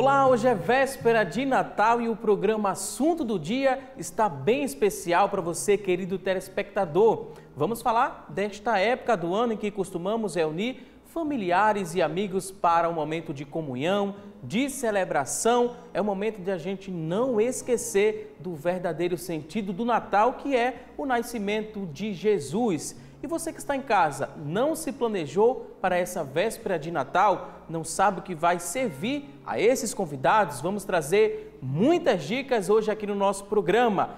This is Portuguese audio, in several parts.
Olá, hoje é véspera de Natal e o programa Assunto do Dia está bem especial para você, querido telespectador. Vamos falar desta época do ano em que costumamos reunir familiares e amigos para um momento de comunhão, de celebração. É o momento de a gente não esquecer do verdadeiro sentido do Natal, que é o nascimento de Jesus. E você que está em casa, não se planejou para essa véspera de Natal? Não sabe o que vai servir a esses convidados? Vamos trazer muitas dicas hoje aqui no nosso programa.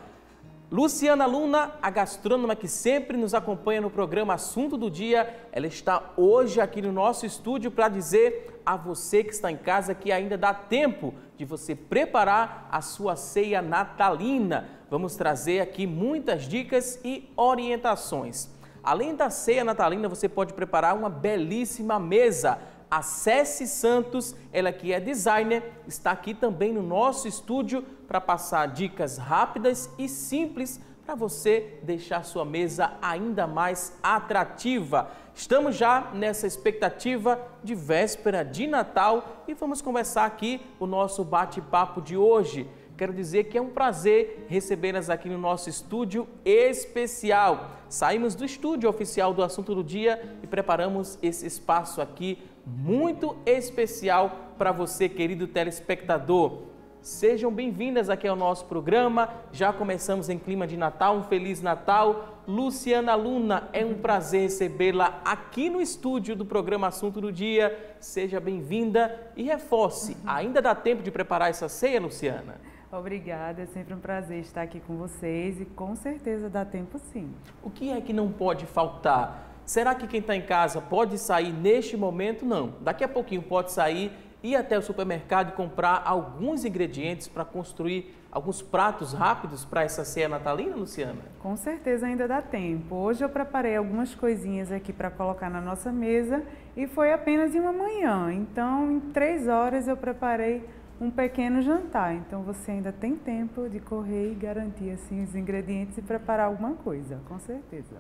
Luciana Luna, a gastrônoma que sempre nos acompanha no programa Assunto do Dia, ela está hoje aqui no nosso estúdio para dizer a você que está em casa que ainda dá tempo de você preparar a sua ceia natalina. Vamos trazer aqui muitas dicas e orientações. Além da ceia natalina, você pode preparar uma belíssima mesa. A Ceci Santos, ela que é designer, está aqui também no nosso estúdio para passar dicas rápidas e simples para você deixar sua mesa ainda mais atrativa. Estamos já nessa expectativa de véspera de Natal e vamos conversar aqui o nosso bate-papo de hoje. Quero dizer que é um prazer recebê-las aqui no nosso estúdio especial. Saímos do estúdio oficial do Assunto do Dia e preparamos esse espaço aqui muito especial para você, querido telespectador. Sejam bem-vindas aqui ao nosso programa. Já começamos em clima de Natal. Um Feliz Natal. Luciana Luna, é um prazer recebê-la aqui no estúdio do programa Assunto do Dia. Seja bem-vinda e reforce. Ainda dá tempo de preparar essa ceia, Luciana? Obrigada, é sempre um prazer estar aqui com vocês e com certeza dá tempo sim. O que é que não pode faltar? Será que quem está em casa pode sair neste momento? Não. Daqui a pouquinho pode sair, ir até o supermercado e comprar alguns ingredientes para construir alguns pratos rápidos para essa ceia natalina, Luciana? Com certeza ainda dá tempo. Hoje eu preparei algumas coisinhas aqui para colocar na nossa mesa e foi apenas em uma manhã. Então, em 3 horas eu preparei um pequeno jantar, então você ainda tem tempo de correr e garantir assim, os ingredientes e preparar alguma coisa, com certeza.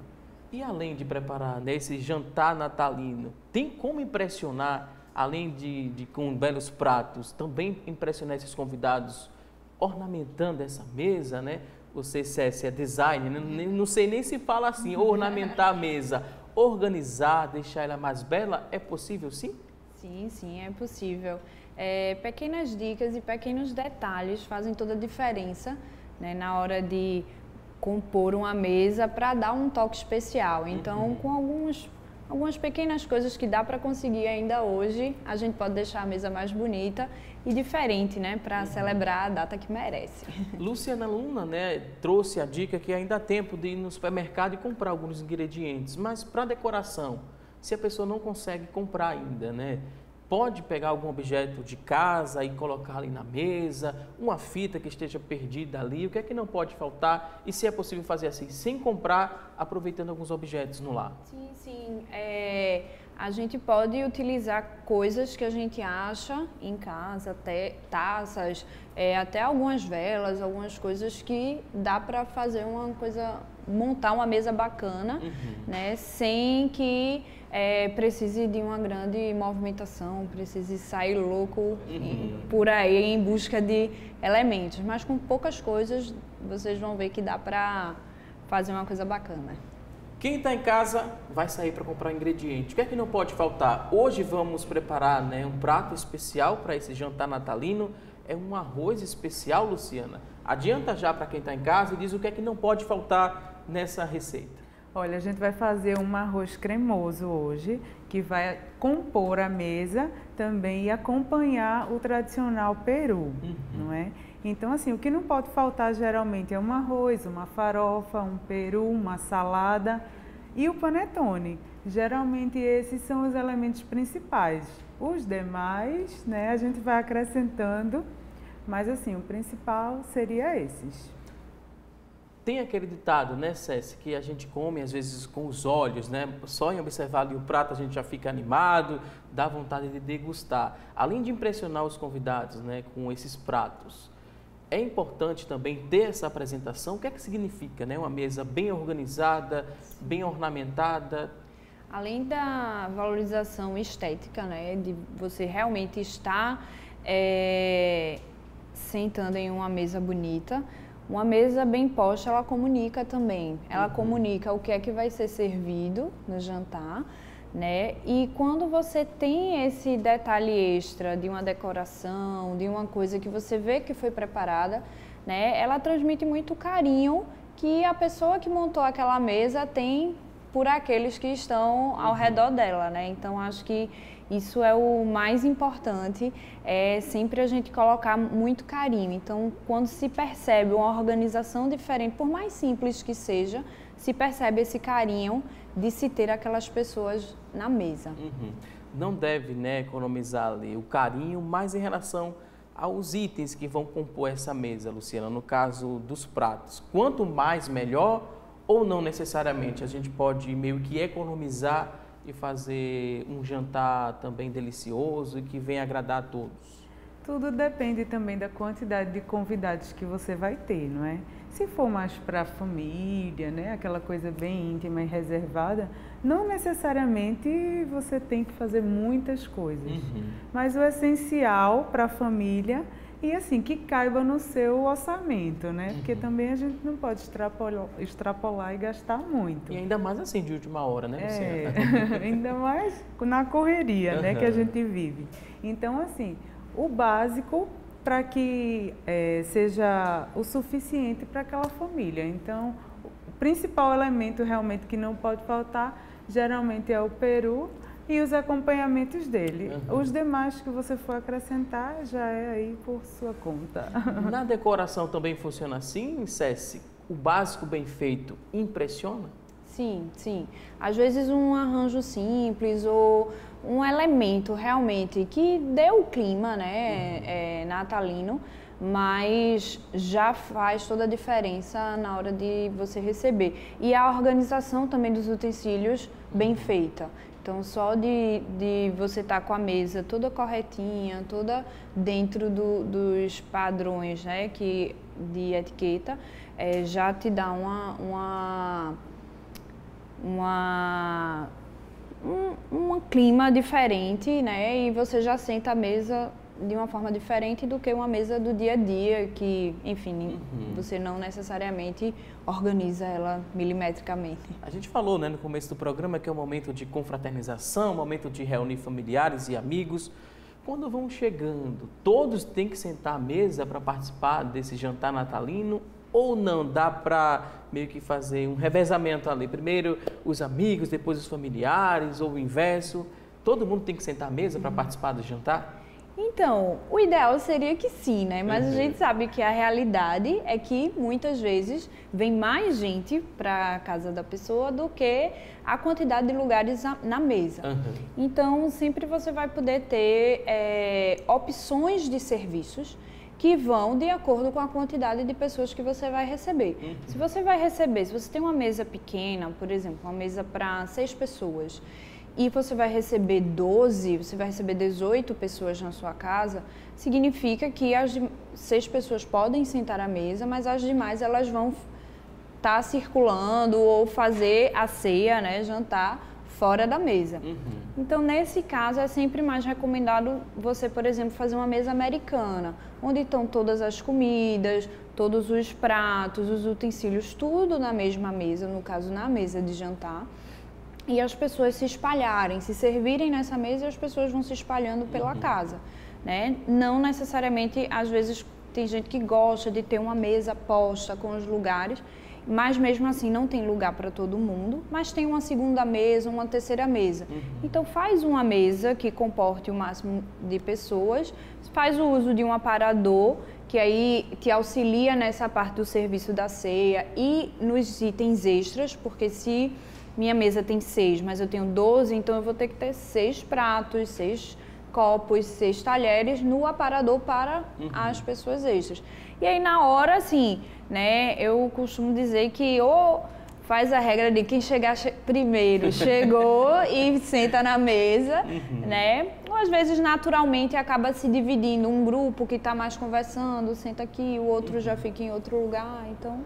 E além de preparar esse jantar natalino, tem como impressionar, além de com belos pratos, também impressionar esses convidados ornamentando essa mesa, né? Você, Ceci, é designer, não sei nem se fala assim, ornamentar a mesa, organizar, deixar ela mais bela, é possível sim? Sim, é possível. Pequenas dicas e pequenos detalhes fazem toda a diferença, né, na hora de compor uma mesa para dar um toque especial. Então, com algumas pequenas coisas que dá para conseguir ainda hoje, a gente pode deixar a mesa mais bonita e diferente, né, para celebrar a data que merece. Luciana Luna, né, trouxe a dica que ainda há tempo de ir no supermercado e comprar alguns ingredientes, mas para decoração, se a pessoa não consegue comprar ainda, né, pode pegar algum objeto de casa e colocar ali na mesa, uma fita que esteja perdida ali, o que é que não pode faltar? E se é possível fazer assim, sem comprar, aproveitando alguns objetos no lar? Sim. A gente pode utilizar coisas que a gente acha em casa, até taças, até algumas velas, algumas coisas que dá para fazer uma coisa, montar uma mesa bacana, né, sem que precise de uma grande movimentação, precise sair louco por aí em busca de elementos. Mas com poucas coisas, vocês vão ver que dá para fazer uma coisa bacana. Quem está em casa vai sair para comprar ingredientes. O que é que não pode faltar? Hoje vamos preparar, né, um prato especial para esse jantar natalino. É um arroz especial, Luciana. Adianta já para quem está em casa e diz o que é que não pode faltar nessa receita. Olha, a gente vai fazer um arroz cremoso hoje, que vai compor a mesa também e acompanhar o tradicional peru, não é? Então, assim, o que não pode faltar geralmente é um arroz, uma farofa, um peru, uma salada e o panetone. Geralmente esses são os elementos principais. Os demais, né, a gente vai acrescentando, mas assim, o principal seria esses. Tem aquele ditado, né, Ceci, que a gente come às vezes com os olhos, né? Só em observar ali o prato a gente já fica animado, dá vontade de degustar. Além de impressionar os convidados, né, com esses pratos, é importante também ter essa apresentação. O que é que significa, né? Uma mesa bem organizada, bem ornamentada. Além da valorização estética, né, de você realmente estar sentando em uma mesa bonita. Uma mesa bem posta, ela comunica também. Ela comunica o que é que vai ser servido no jantar, né? E quando você tem esse detalhe extra de uma decoração, de uma coisa que você vê que foi preparada, né? Ela transmite muito carinho que a pessoa que montou aquela mesa tem por aqueles que estão ao redor dela, né? Então, acho que isso é o mais importante, é sempre a gente colocar muito carinho. Então, quando se percebe uma organização diferente, por mais simples que seja, se percebe esse carinho de se ter aquelas pessoas na mesa. Não deve, né, economizar ali o carinho, mas em relação aos itens que vão compor essa mesa, Luciana, no caso dos pratos. Quanto mais, melhor, ou não necessariamente? A gente pode meio que economizar e fazer um jantar também delicioso e que venha agradar a todos? Tudo depende também da quantidade de convidados que você vai ter, não é? Se for mais para a família, né, aquela coisa bem íntima e reservada, não necessariamente você tem que fazer muitas coisas. Mas o essencial para a família e assim, que caiba no seu orçamento, né? Porque também a gente não pode extrapolar e gastar muito. E ainda mais assim, de última hora, né, Luciana? Ainda mais na correria, né, que a gente vive. Então, assim, o básico para que seja o suficiente para aquela família. Então, o principal elemento realmente que não pode faltar, geralmente é o peru e os acompanhamentos dele. Os demais que você for acrescentar já é aí por sua conta. Na decoração também funciona assim, Ceci? O básico bem feito impressiona? Sim, sim. Às vezes um arranjo simples ou um elemento realmente que dê o clima, né, natalino, mas já faz toda a diferença na hora de você receber. E a organização também dos utensílios bem feita. Então, só de você estar com a mesa toda corretinha, toda dentro dos padrões, né, de etiqueta, já te dá um clima diferente, né, e você já senta a mesa de uma forma diferente do que uma mesa do dia a dia, que, enfim, você não necessariamente organiza ela milimetricamente. A gente falou, né, no começo do programa que é um momento de confraternização, um momento de reunir familiares e amigos. Quando vão chegando, todos têm que sentar à mesa para participar desse jantar natalino ou não? Dá para meio que fazer um revezamento ali? Primeiro os amigos, depois os familiares ou o inverso? Todo mundo tem que sentar à mesa para participar do jantar? Então, o ideal seria que sim, né? Mas a gente sabe que a realidade é que muitas vezes vem mais gente para a casa da pessoa do que a quantidade de lugares na mesa. Então, sempre você vai poder ter opções de serviços que vão de acordo com a quantidade de pessoas que você vai receber. Se você tem uma mesa pequena, por exemplo, uma mesa para 6 pessoas, e você vai receber 12, você vai receber 18 pessoas na sua casa, significa que as 6 pessoas podem sentar à mesa, mas as demais elas vão estar circulando ou fazer a ceia, né, jantar, fora da mesa. Então, nesse caso, é sempre mais recomendado você, por exemplo, fazer uma mesa americana, onde estão todas as comidas, todos os pratos, os utensílios, tudo na mesma mesa, no caso, na mesa de jantar. E as pessoas se espalharem, se servirem nessa mesa e as pessoas vão se espalhando pela casa, né? Não necessariamente, às vezes, tem gente que gosta de ter uma mesa posta com os lugares, mas mesmo assim não tem lugar para todo mundo, mas tem uma segunda mesa, uma terceira mesa. Então faz uma mesa que comporte o máximo de pessoas, faz o uso de um aparador, que aí te auxilia nessa parte do serviço da ceia e nos itens extras, porque se minha mesa tem 6, mas eu tenho 12, então eu vou ter que ter 6 pratos, 6 copos, 6 talheres no aparador para as pessoas extras. E aí na hora, assim, né, eu costumo dizer que ou faz a regra de quem chegar primeiro, chegou e senta na mesa, né? Ou às vezes naturalmente acaba se dividindo, um grupo que está mais conversando, senta aqui, o outro já fica em outro lugar, então...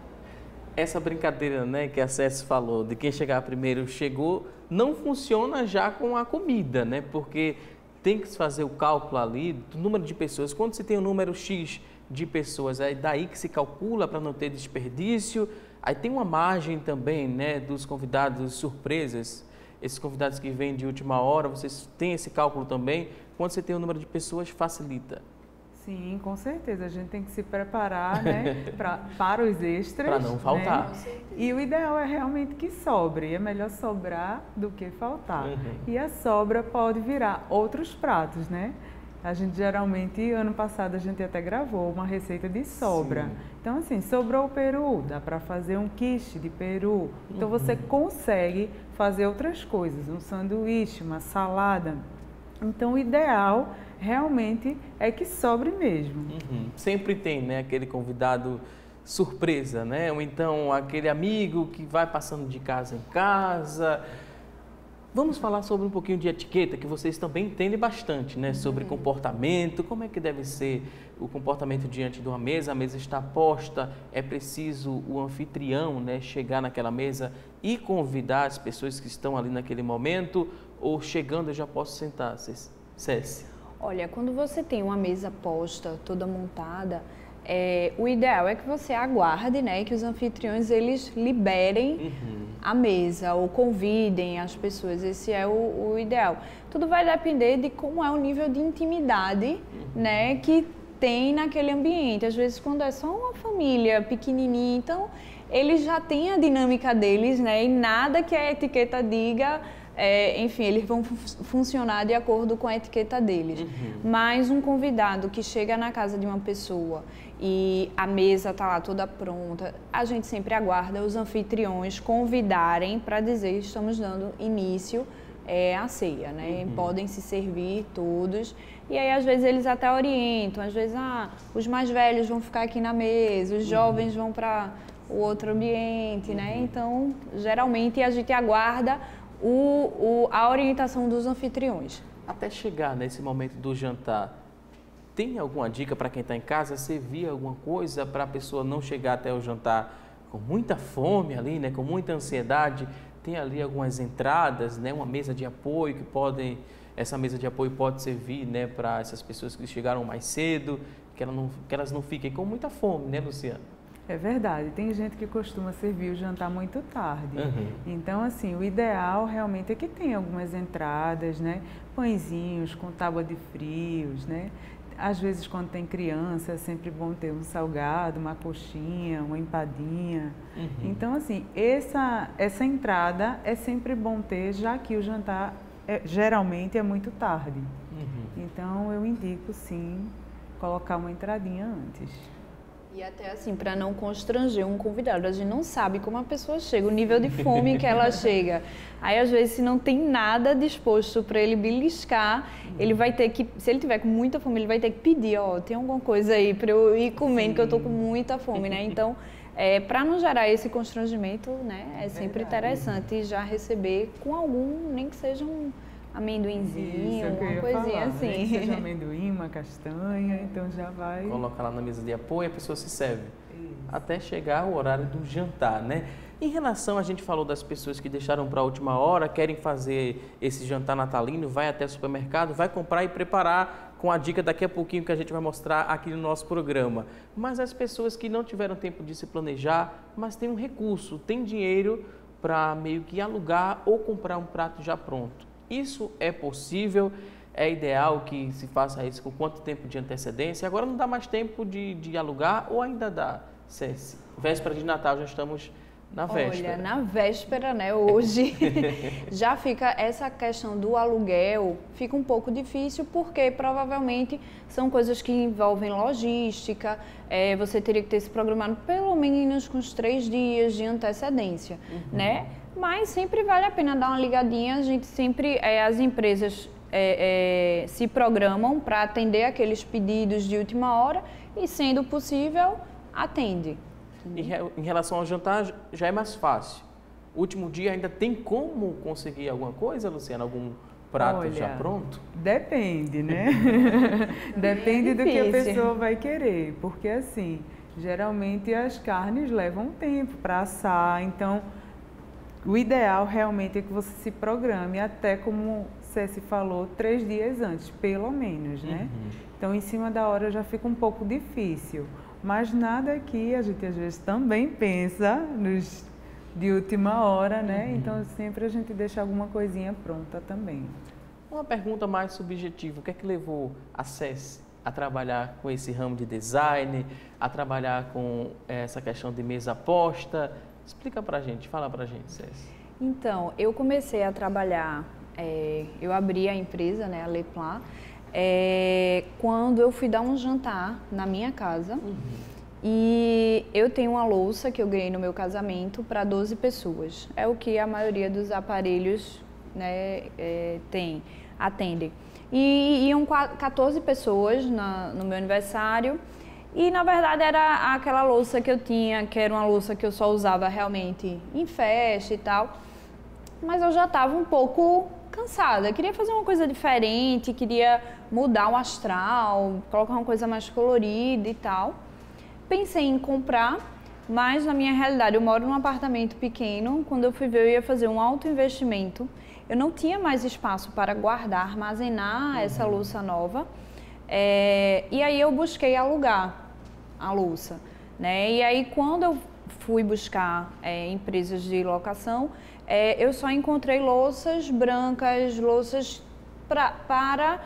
Essa brincadeira, né, que a Ceci falou, de quem chegar primeiro chegou, não funciona já com a comida, né? Porque tem que se fazer o cálculo ali do número de pessoas. Quando se tem um número X de pessoas, é daí que se calcula para não ter desperdício. Aí tem uma margem também, né, dos convidados surpresas, esses convidados que vêm de última hora, vocês têm esse cálculo também? Quando você tem um número de pessoas, facilita. Sim, com certeza. A gente tem que se preparar, né, para os extras. Para não faltar. Né? E o ideal é realmente que sobre. É melhor sobrar do que faltar. E a sobra pode virar outros pratos, né? A gente geralmente, ano passado, a gente até gravou uma receita de sobra. Sim. Então, assim, sobrou o peru, dá para fazer um quiche de peru. Então, você consegue fazer outras coisas, um sanduíche, uma salada. Então, o ideal realmente é que sobre mesmo. Sempre tem, né, aquele convidado surpresa, né? Ou então aquele amigo que vai passando de casa em casa. Vamos falar sobre um pouquinho de etiqueta, que vocês também entendem bastante, né? Sobre comportamento, como é que deve ser o comportamento diante de uma mesa, a mesa está posta, é preciso o anfitrião, né, chegar naquela mesa e convidar as pessoas que estão ali naquele momento, ou chegando eu já posso sentar, Cécia? Olha, quando você tem uma mesa posta, toda montada, o ideal é que você aguarde, né, que os anfitriões eles liberem a mesa ou convidem as pessoas. Esse é o ideal. Tudo vai depender de como é o nível de intimidade, né, que tem naquele ambiente. Às vezes, quando é só uma família pequenininha, então eles já têm a dinâmica deles, né, e nada que a etiqueta diga. Enfim, eles vão funcionar de acordo com a etiqueta deles. Mas um convidado que chega na casa de uma pessoa e a mesa está lá toda pronta, a gente sempre aguarda os anfitriões convidarem para dizer que estamos dando início à ceia, né? Podem se servir todos. E aí, às vezes, eles até orientam. Às vezes, os mais velhos vão ficar aqui na mesa, os jovens vão para o outro ambiente, né? Então, geralmente, a gente aguarda a orientação dos anfitriões. Até chegar nesse momento do jantar, tem alguma dica para quem está em casa? Servir alguma coisa para a pessoa não chegar até o jantar com muita fome ali, né? Com muita ansiedade? Tem ali algumas entradas, né? Uma mesa de apoio essa mesa de apoio pode servir, né, para essas pessoas que chegaram mais cedo, que elas não fiquem com muita fome, né, Luciana? É verdade, tem gente que costuma servir o jantar muito tarde. Então, assim, o ideal realmente é que tenha algumas entradas, né? Pãezinhos com tábua de frios, né? Às vezes, quando tem criança, é sempre bom ter um salgado, uma coxinha, uma empadinha. Então, assim, essa entrada é sempre bom ter, já que o jantar geralmente é muito tarde. Então, eu indico, sim, colocar uma entradinha antes. E até assim, para não constranger um convidado, a gente não sabe como a pessoa chega, o nível de fome que ela chega. Aí, às vezes, se não tem nada disposto para ele beliscar, ele vai ter que, se ele tiver com muita fome, ele vai ter que pedir, tem alguma coisa aí para eu ir comendo, que eu estou com muita fome, né? Então, para não gerar esse constrangimento, né, é sempre interessante já receber com algum, nem que seja um amendoinzinho, uma coisinha assim. Nem que seja amendoim, uma castanha, então já vai... Colocar lá na mesa de apoio e a pessoa se serve. Até chegar o horário do jantar, né? Em relação, a gente falou das pessoas que deixaram para a última hora, querem fazer esse jantar natalino, vai até o supermercado, vai comprar e preparar com a dica daqui a pouquinho que a gente vai mostrar aqui no nosso programa. Mas as pessoas que não tiveram tempo de se planejar, mas têm um recurso, têm dinheiro para meio que alugar ou comprar um prato já pronto. Isso é possível, é ideal que se faça isso com quanto tempo de antecedência? Agora não dá mais tempo de alugar ou ainda dá, Cécia? Véspera de Natal, já estamos na véspera. Olha, na véspera, né, hoje, já fica essa questão do aluguel, fica um pouco difícil porque provavelmente são coisas que envolvem logística, você teria que ter se programado pelo menos com uns 3 dias de antecedência, né? Mas sempre vale a pena dar uma ligadinha, a gente sempre, as empresas se programam para atender aqueles pedidos de última hora e, sendo possível, atende. Em relação ao jantar, já é mais fácil. Último dia ainda tem como conseguir alguma coisa, Luciana? Algum prato já pronto? Depende, né? Depende do que a pessoa vai querer, porque assim, geralmente as carnes levam tempo para assar, então... O ideal realmente é que você se programe, até como Ceci falou, 3 dias antes, pelo menos, né? Então, em cima da hora já fica um pouco difícil. Mas nada aqui, a gente às vezes também pensa nos de última hora, né? Então, sempre a gente deixa alguma coisinha pronta também. Uma pergunta mais subjetiva, o que é que levou a Ceci a trabalhar com esse ramo de design, a trabalhar com essa questão de mesa posta? Explica pra gente, fala pra gente, Ceci. Então, eu comecei a trabalhar, eu abri a empresa, né, a Le Plan, quando eu fui dar um jantar na minha casa. E eu tenho uma louça que eu ganhei no meu casamento para 12 pessoas. É o que a maioria dos aparelhos, né, atendem. E iam 14 pessoas no meu aniversário. E, na verdade, era aquela louça que eu tinha, que era uma louça que eu só usava realmente em festa e tal. Mas eu já estava um pouco cansada. Eu queria fazer uma coisa diferente, queria mudar o astral, colocar uma coisa mais colorida e tal. Pensei em comprar, mas na minha realidade eu moro num apartamento pequeno. Quando eu fui ver, eu ia fazer um alto investimento. Eu não tinha mais espaço para guardar, armazenar essa louça nova. E aí eu busquei alugar a louça, né? E aí quando eu fui buscar empresas de locação, eu só encontrei louças brancas, louças para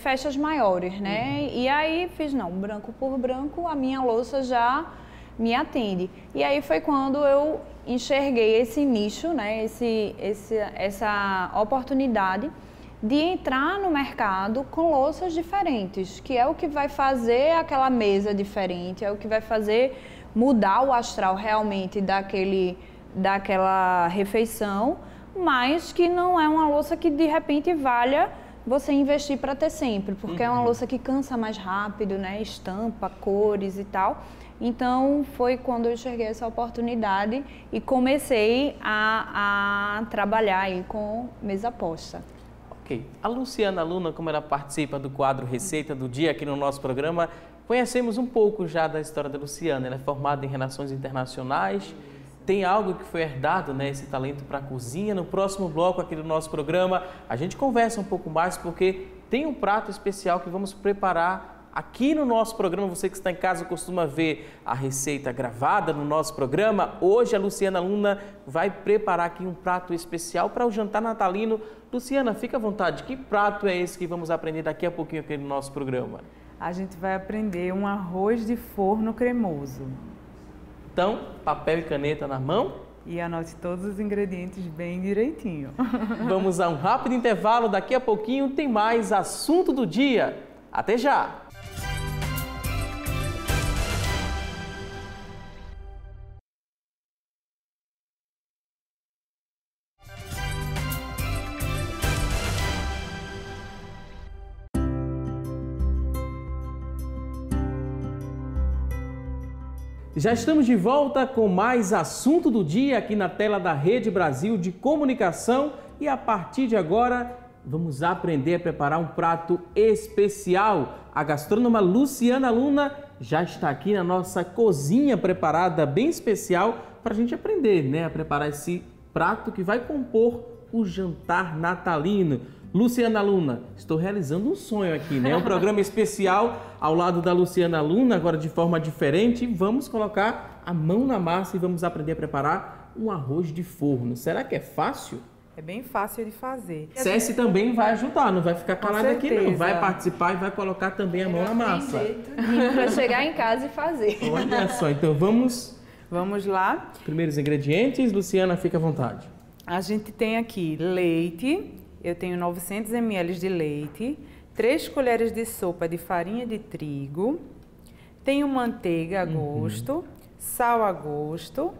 festas maiores, né? E aí fiz, não, branco por branco, a minha louça já me atende. E aí foi quando eu enxerguei esse nicho, né? Essa oportunidade de entrar no mercado com louças diferentes, que é o que vai fazer aquela mesa diferente, é o que vai fazer mudar o astral realmente daquela refeição, mas que não é uma louça que de repente valha você investir para ter sempre, porque é uma louça que cansa mais rápido, né? Estampa, cores e tal. Então foi quando eu enxerguei essa oportunidade e comecei a trabalhar aí com mesa posta. Ok. A Luciana Luna, como ela participa do quadro Receita do Dia aqui no nosso programa, conhecemos um pouco já da história da Luciana. Ela é formada em Relações Internacionais. Tem algo que foi herdado, né, esse talento para a cozinha. No próximo bloco aqui do nosso programa, a gente conversa um pouco mais, porque tem um prato especial que vamos preparar aqui no nosso programa. Você que está em casa costuma ver a receita gravada no nosso programa. Hoje a Luciana Luna vai preparar aqui um prato especial para o jantar natalino. Luciana, fica à vontade. Que prato é esse que vamos aprender daqui a pouquinho aqui no nosso programa? A gente vai aprender um arroz de forno cremoso. Então, papel e caneta na mão. E anote todos os ingredientes bem direitinho. Vamos a um rápido intervalo. Daqui a pouquinho tem mais assunto do dia. Até já! Já estamos de volta com mais assunto do dia aqui na tela da Rede Brasil de Comunicação e a partir de agora vamos aprender a preparar um prato especial. A gastrônoma Luciana Luna já está aqui na nossa cozinha preparada bem especial para a gente aprender, né, a preparar esse prato que vai compor o jantar natalino. Luciana Luna, estou realizando um sonho aqui, né? Um programa especial ao lado da Luciana Luna, agora de forma diferente. Vamos colocar a mão na massa e vamos aprender a preparar um arroz de forno. Será que é fácil? É bem fácil de fazer. Ceci também vai ajudar, não vai ficar calada aqui não. Vai participar e vai colocar também a mão na massa. Para chegar em casa e fazer. Olha só, então vamos lá. Primeiros ingredientes, Luciana, fica à vontade. A gente tem aqui leite. Eu tenho 900 ml de leite, 3 colheres de sopa de farinha de trigo, tenho manteiga a gosto, sal a gosto,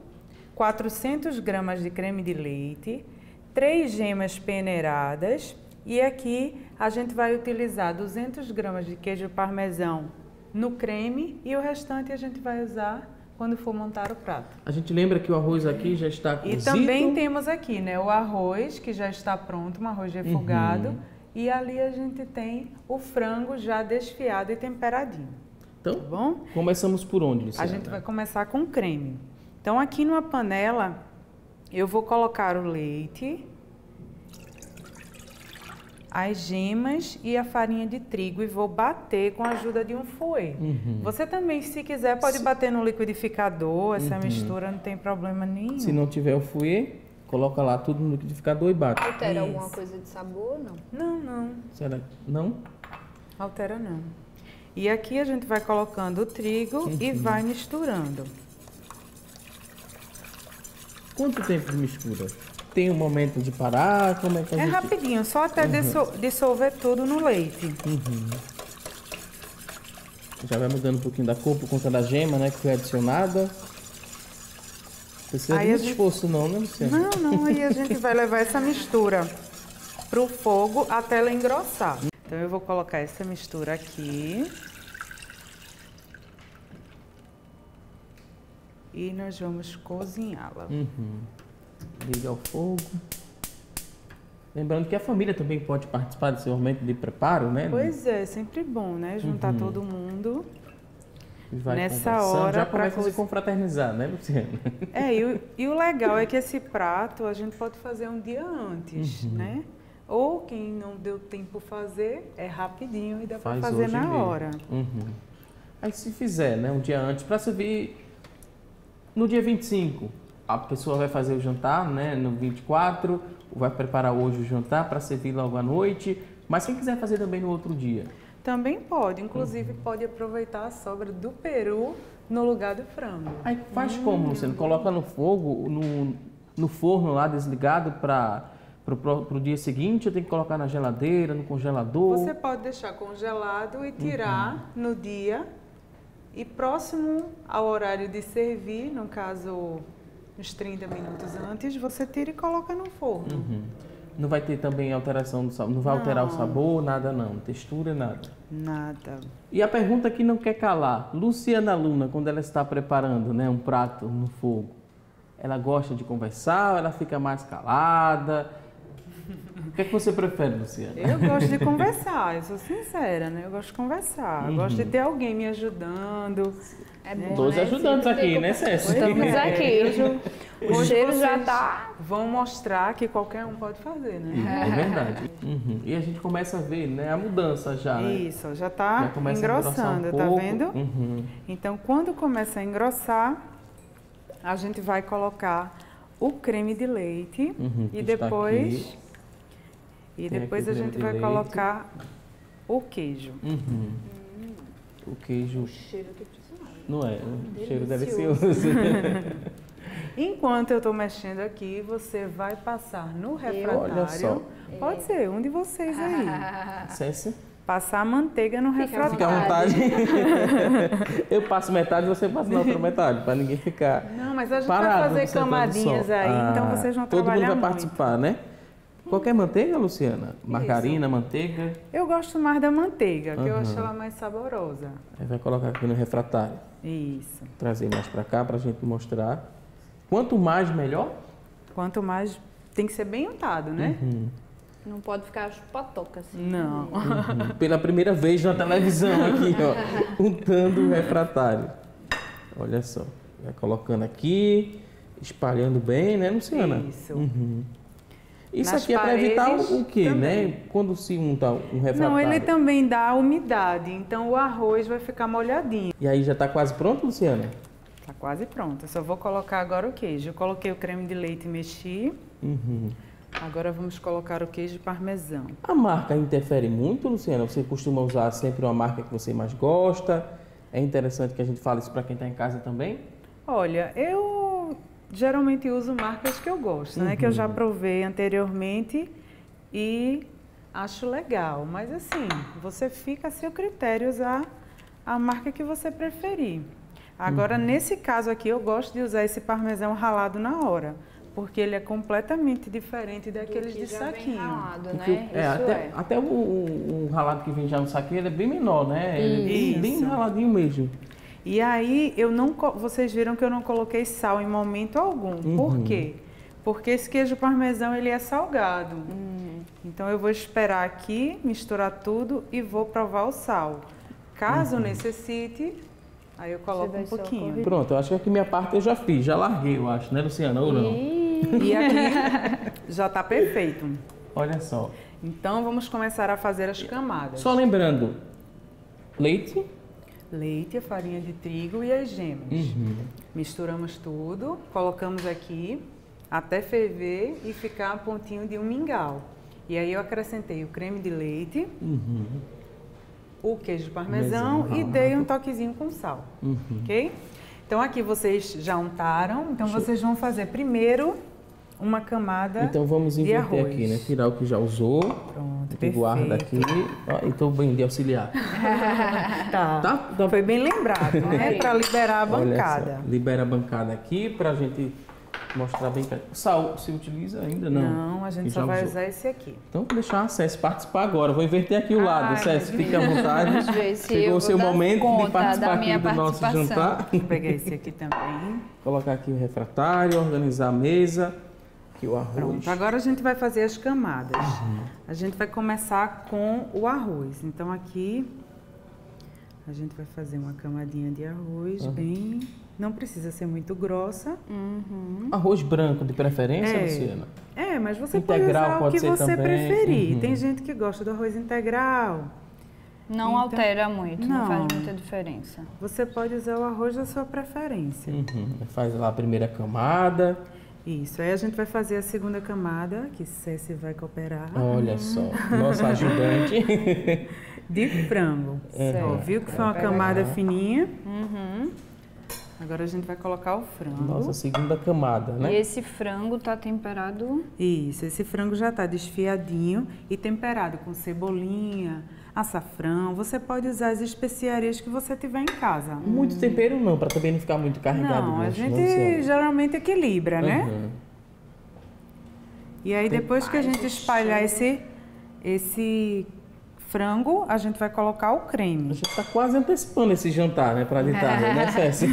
400 gramas de creme de leite, 3 gemas peneiradas e aqui a gente vai utilizar 200 gramas de queijo parmesão no creme e o restante a gente vai usar quando for montar o prato. A gente lembra que o arroz aqui já está cozido. E também temos aqui, né, o arroz que já está pronto, um arroz refogado. E ali a gente tem o frango já desfiado e temperadinho. Então, tá bom? Começamos por onde, Luciana? A gente vai começar com creme. Então, aqui numa panela, eu vou colocar o leite. as gemas e a farinha de trigo e vou bater com a ajuda de um fouet. Você também, se quiser, pode bater no liquidificador, essa mistura não tem problema nenhum. Se não tiver o fouet, coloca lá tudo no liquidificador e bate. Altera alguma coisa de sabor, não? Não, não. Será que não? Altera não. E aqui a gente vai colocando o trigo e vai misturando. Quanto tempo de mistura? Tem um momento de parar? Como é que a gente... Rapidinho, só até dissolver tudo no leite. Já vai mudando um pouquinho da cor por conta da gema, né? Que foi adicionada. Precisa de muito esforço não, né, Luciana? Não, aí a gente vai levar essa mistura pro fogo até ela engrossar. Então eu vou colocar essa mistura aqui. E nós vamos cozinhá-la. Liga o fogo. Lembrando que a família também pode participar desse momento de preparo, né? Pois é, sempre bom, né? Juntar todo mundo vai nessa hora. Já começa a se confraternizar, né, Luciana? E o legal é que esse prato a gente pode fazer um dia antes, né? Ou quem não deu tempo fazer, é rapidinho e dá para fazer na hora. Aí se fizer, né, um dia antes, para servir no dia 25, a pessoa vai fazer o jantar, né, no 24, vai preparar hoje o jantar para servir logo à noite, mas quem quiser fazer também no outro dia? Também pode, inclusive pode aproveitar a sobra do peru no lugar do frango. Aí faz como, Luciano? Coloca no fogo, no forno lá desligado para o dia seguinte, ou tem que colocar na geladeira, no congelador? Você pode deixar congelado e tirar no dia. E próximo ao horário de servir, no caso, uns 30 minutos antes, você tira e coloca no forno. Não vai ter também alteração do sabor? Não vai alterar o sabor, nada não? Textura, nada? Nada. E a pergunta que não quer calar. Luciana Luna, quando ela está preparando, né, um prato no fogo, ela gosta de conversar ou ela fica mais calada? O que é que você prefere, Luciana? Eu gosto de conversar, eu sou sincera, né? Eu gosto de conversar, eu gosto de ter alguém me ajudando. É bom, Dois né? ajudantes aqui, né, Cécia? Estamos aqui. O cheiro já tá... Vão mostrar que qualquer um pode fazer, né? É verdade. E a gente começa a ver, né, a mudança já, né? Isso, já tá começa engrossando, a tá pouco. vendo? Então, quando começa a engrossar, a gente vai colocar o creme de leite e depois... E depois a gente vai colocar o queijo. O queijo... O cheiro que precisa. Não é? O cheiro delicioso. Enquanto eu estou mexendo aqui, você vai passar no refratário. Olha só. Pode ser, um de vocês aí. Cécia? Passar a manteiga no refratário. Fica à vontade. Eu passo metade e você passa na outra metade, para ninguém ficar Não, mas a gente parado, vai fazer camadinhas aí, então vocês vão trabalhar muito. Todo mundo vai participar, né? Qualquer manteiga, Luciana? Margarina, manteiga? Eu gosto mais da manteiga, que eu acho ela mais saborosa. Aí vai colocar aqui no refratário. Isso. Trazer mais para cá para a gente mostrar. Quanto mais, melhor? Quanto mais... Tem que ser bem untado, né? Não pode ficar chupatoca assim. Não. Pela primeira vez na televisão aqui, ó. Untando o refratário. Olha só. Vai colocando aqui, espalhando bem, né, Luciana? Isso. Isso Nas aqui é para evitar paredes o quê, também. né? Quando se unta um refratário. Não, ele também dá umidade, então o arroz vai ficar molhadinho. E aí já está quase pronto, Luciana? Tá quase pronto. Eu só vou colocar agora o queijo. Eu coloquei o creme de leite e mexi. Agora vamos colocar o queijo parmesão. A marca interfere muito, Luciana? Você costuma usar sempre uma marca que você mais gosta? É interessante que a gente fale isso para quem está em casa também? Olha, eu geralmente uso marcas que eu gosto, né? Que eu já provei anteriormente e acho legal. Mas assim, você fica a seu critério usar a marca que você preferir. Agora, nesse caso aqui, eu gosto de usar esse parmesão ralado na hora, porque ele é completamente diferente daqueles de saquinho. Ralado, Porque, né? até o ralado que vem já no saquinho, ele é bem menor, né? Ele é bem raladinho mesmo. E aí, vocês viram que eu não coloquei sal em momento algum. Por quê? Porque esse queijo parmesão, ele é salgado. Então, eu vou esperar aqui, misturar tudo e vou provar o sal. Caso necessite, aí eu coloco um pouquinho. Pronto, eu acho que aqui minha parte eu já fiz, já larguei, eu acho, né, Luciana? Ou não? E aqui já tá perfeito. Olha só. Então, vamos começar a fazer as camadas. Só lembrando, leite, leite, a farinha de trigo e as gemas. Misturamos tudo, colocamos aqui até ferver e ficar a pontinho de um mingau. E aí eu acrescentei o creme de leite, o queijo parmesão e dei um toquezinho com sal, ok? Então aqui vocês já untaram, então vocês vão fazer primeiro uma camada de arroz. Então vamos inverter aqui, né? Tirar o que já usou. Pronto, que perfeito. guarda aqui. Ó, estou bem de auxiliar. Tá. Tá? Foi bem lembrado, né? Para liberar a Olha bancada. só, libera a bancada aqui pra gente mostrar bem perto. Sal se utiliza ainda? Não. Não, a gente Que só já vai usou. usar esse aqui. Então vou deixar a Cési participar agora. Vou inverter aqui o lado. Ai, Cési, meu fique à vontade. Vamos ver se Chegou eu o seu vou dar momento de conta participar da aqui minha do nosso participação. jantar. Vou pegar esse aqui também. Colocar aqui o refratário, organizar a mesa. Aqui o arroz. Pronto, agora a gente vai fazer as camadas. A gente vai começar com o arroz. Então aqui a gente vai fazer uma camadinha de arroz bem... Não precisa ser muito grossa. Arroz branco de preferência, É. Luciana? É, mas você Integral pode usar o pode que ser você também. preferir. Tem gente que gosta do arroz integral. Não Então, altera muito, não faz não. muita diferença. Você pode usar o arroz da sua preferência. Faz lá a primeira camada. Isso, aí a gente vai fazer a segunda camada, que Cési vai cooperar, Olha só, nossa ajudante. de frango. Ó, viu que foi uma camada fininha? Agora a gente vai colocar o frango. Nossa segunda camada, E né? esse frango tá temperado. Isso, esse frango já está desfiadinho e temperado com cebolinha, açafrão. Você pode usar as especiarias que você tiver em casa. Muito tempero não, para também não ficar muito carregado. Não, a gosto, gente Luciana? geralmente equilibra, né? Uhum. E aí depois que a gente espalhar esse frango, a gente vai colocar o A creme. gente tá quase antecipando esse jantar, né, para de tarde, né, Cési?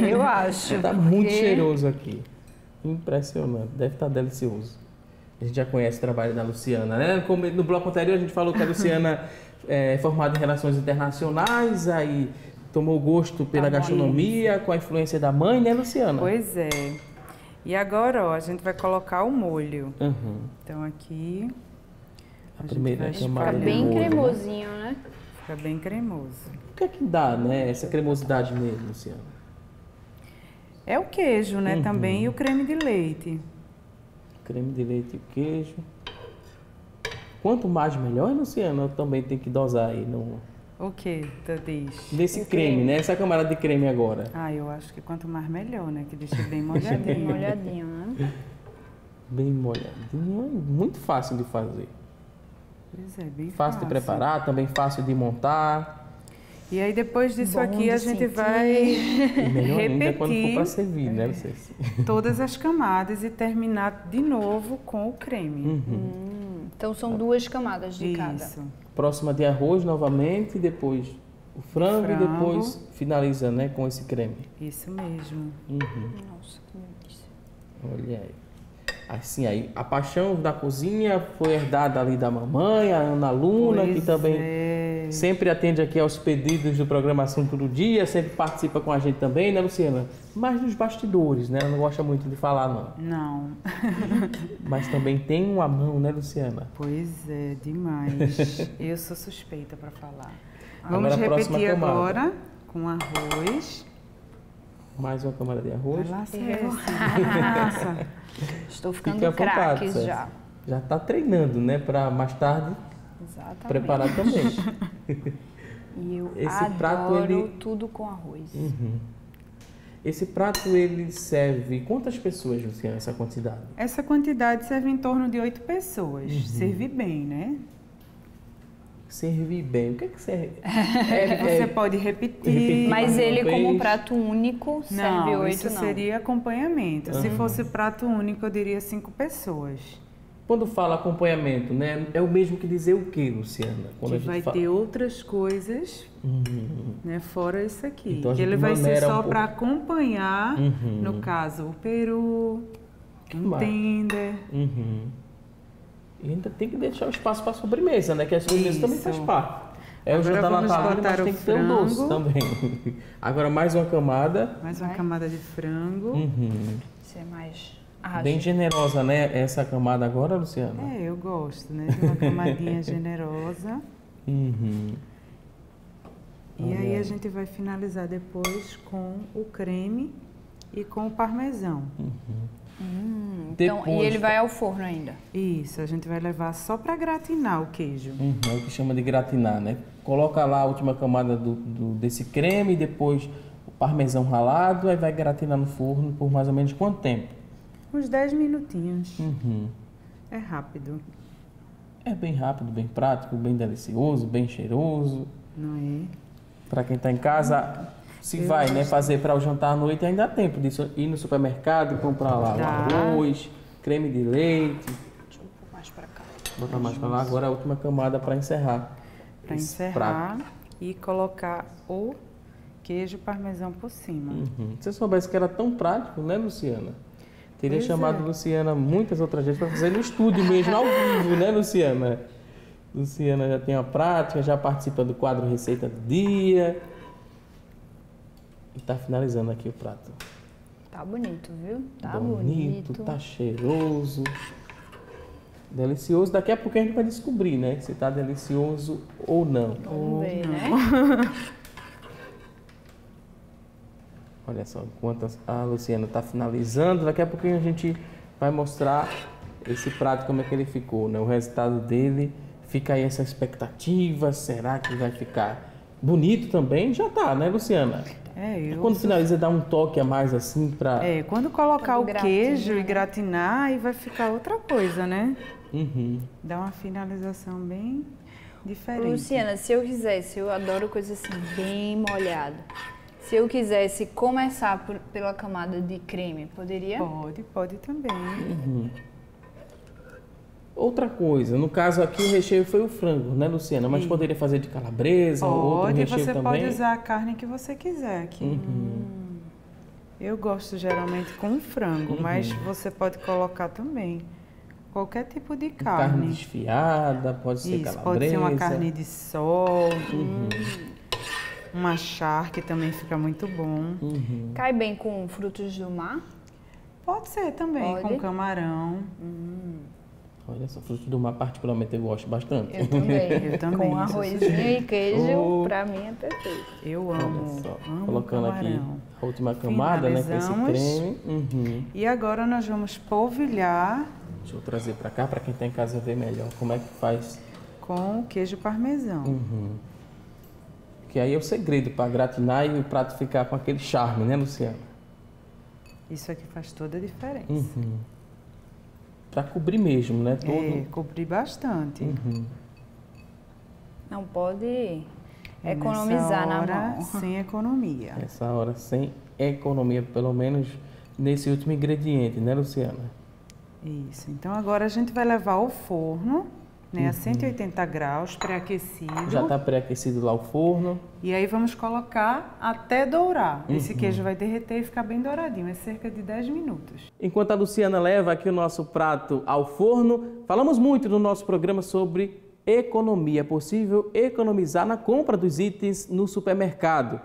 Eu acho. Tá muito porque- cheiroso aqui. Impressionante, deve estar delicioso. A gente já conhece o trabalho da Luciana, né? Como no bloco anterior a gente falou que a Luciana é formada em relações internacionais, aí tomou gosto pela gastronomia, com a influência da mãe, né, Luciana? Pois é. E agora, ó, a gente vai colocar o molho. Uhum. Então aqui A gente primeira vai camada Fica de bem molho, né? cremosinho, né? fica bem cremoso. O que é que dá, né, essa cremosidade nele, Luciana? É o queijo, né, também, e o creme de leite. Creme de leite e queijo. Quanto mais melhor, Luciana? Eu também tenho que dosar aí O que, Tadis? nesse creme, né? Essa camada de creme agora. Ah, eu acho que quanto mais melhor, né, que deixa bem Bem molhadinho. molhadinho, né? Bem molhadinho, muito fácil de fazer. Pois é, bem Fácil de preparar, também fácil de montar. E aí depois disso Bom aqui a de gente sentir. vai E melhor ainda quando for repetir para servir, né? Vocês? todas as camadas e terminar de novo com o creme. Então são 2 camadas de cada. Isso. Próxima de arroz novamente, depois o frango e Frango. depois finaliza, né, com esse creme. Isso mesmo. Nossa, que delícia. Olha aí. Assim, aí, a paixão da cozinha foi herdada ali da mamãe, a Ana Luna, que Pois também é. sempre atende aqui aos pedidos do programa Assunto do Dia, sempre participa com a gente também, né, Luciana? Mas nos bastidores, né? Ela não gosta muito de falar, não. Não. Mas também tem uma mão, né, Luciana? Pois é, demais. Eu sou suspeita para falar. Agora Vamos a próxima repetir camada. agora com arroz. Mais uma camada de arroz. Vai lá, Cési. Nossa. Estou ficando Fique à vontade, craques Cési. já. Já está treinando, né, para mais tarde Exatamente. preparar também. E eu Esse adoro prato, ele- tudo com arroz. Esse prato, ele serve quantas pessoas, Luciana, essa quantidade? Essa quantidade serve em torno de 8 pessoas. Serve bem, né? Servir bem. O que é que serve? Você pode repetir. repetir. Mas Mais uma ele, como vez. prato único, serve Não, 8, isso não. seria acompanhamento. Se fosse prato único, eu diria 5 pessoas. Quando fala acompanhamento, né, é o mesmo que dizer o quê, Luciana? Quando Que a gente vai fala... ter outras coisas, né, fora isso aqui. Então a que ele gente vai ser maneira só um para acompanhar, Uhum. no caso, o peru, um massa. tender. Uhum. E ainda tem que deixar o espaço para a sobremesa, né? Que a sobremesa também Isso. faz parte. É o Agora jantar vamos natalino, botar mas o tem que ter o doce frango. também. Agora mais uma camada. Mais uma camada de frango. Uhum. Ser mais Bem generosa, né? Essa camada agora, Luciana? Eu gosto, né? De uma camadinha generosa. Uhum. E aí a gente vai finalizar depois com o creme e com o parmesão. Então, Depois, e ele vai ao forno ainda? Isso, a gente vai levar só para gratinar o queijo. É o que chama de gratinar, né? Coloca lá a última camada desse creme, depois o parmesão ralado, aí vai gratinar no forno por mais ou menos quanto tempo? Uns 10 minutinhos. Uhum. É rápido, É bem rápido, bem prático, bem delicioso, bem cheiroso. não é? Para quem está em casa, se vai, né, fazer para o jantar à noite, ainda há tempo de ir no supermercado e comprar lá o arroz, creme de leite. Deixa eu pôr mais para cá. Botar mais para lá. Agora a última camada para encerrar. Para esse encerrar prato. e colocar o queijo parmesão por cima. Se você soubesse que era tão prático, né, Luciana? Teria Pois chamado é. Luciana muitas outras vezes para fazer no estúdio mesmo, ao vivo, né, Luciana? Luciana já tem a prática, já participa do quadro Receita do Dia. E está finalizando aqui o prato. Tá bonito, viu? Tá Bonito, bonito. tá cheiroso. Delicioso. Daqui a pouco a gente vai descobrir, né? Se tá delicioso ou não. Vamos ver, né? Olha só, enquanto a Luciana está finalizando, daqui a pouquinho a gente vai mostrar esse prato, como é que ele ficou, né? O resultado dele, fica aí essa expectativa, será que vai ficar bonito também? Já tá, né, Luciana? Quando finaliza, dá um toque a mais assim para... Quando colocar o Quando queijo gratinar, e gratinar, aí vai ficar outra coisa, né? Uhum. Dá uma finalização bem diferente. Luciana, se eu quisesse, eu adoro coisa assim, bem molhada. Se eu quisesse começar pela camada de creme, poderia? Pode também. Outra coisa, no caso aqui o recheio foi o frango, né, Luciana? Mas poderia fazer de calabresa, outro recheio você também? pode usar a carne que você quiser aqui. Eu gosto geralmente com frango, mas você pode colocar também qualquer tipo de Carne carne. desfiada, pode ser Isso, calabresa. pode ser uma carne de sol, uma charque também fica muito bom. Cai bem com frutos do mar? Pode ser também, Pode? com camarão. Olha só, frutos do mar particularmente eu gosto bastante. Eu também. Eu também, Com isso arrozinho e queijo, Oh. pra mim é perfeito. Eu Olha amo, só, amo colocando aqui camarão. a última camada, né, com esse Finalizamos. creme. E agora nós vamos polvilhar Deixa eu trazer para cá, para quem está em casa ver melhor como é que faz. com o queijo parmesão. Que aí é o segredo para gratinar e o prato ficar com aquele charme, né, Luciana? Isso aqui faz toda a diferença. Para cobrir mesmo, né? Todo. Cobrir bastante. Não pode Nessa economizar na hora, mão. sem economia. Essa hora sem economia, pelo menos nesse último ingrediente, né, Luciana? Isso. Então agora a gente vai levar ao forno, né, a 180 graus, pré-aquecido. Já está pré-aquecido lá o forno. E aí vamos colocar até dourar. Esse queijo vai derreter e ficar bem douradinho. É cerca de 10 minutos. Enquanto a Luciana leva aqui o nosso prato ao forno, falamos muito no nosso programa sobre economia. É possível economizar na compra dos itens no supermercado.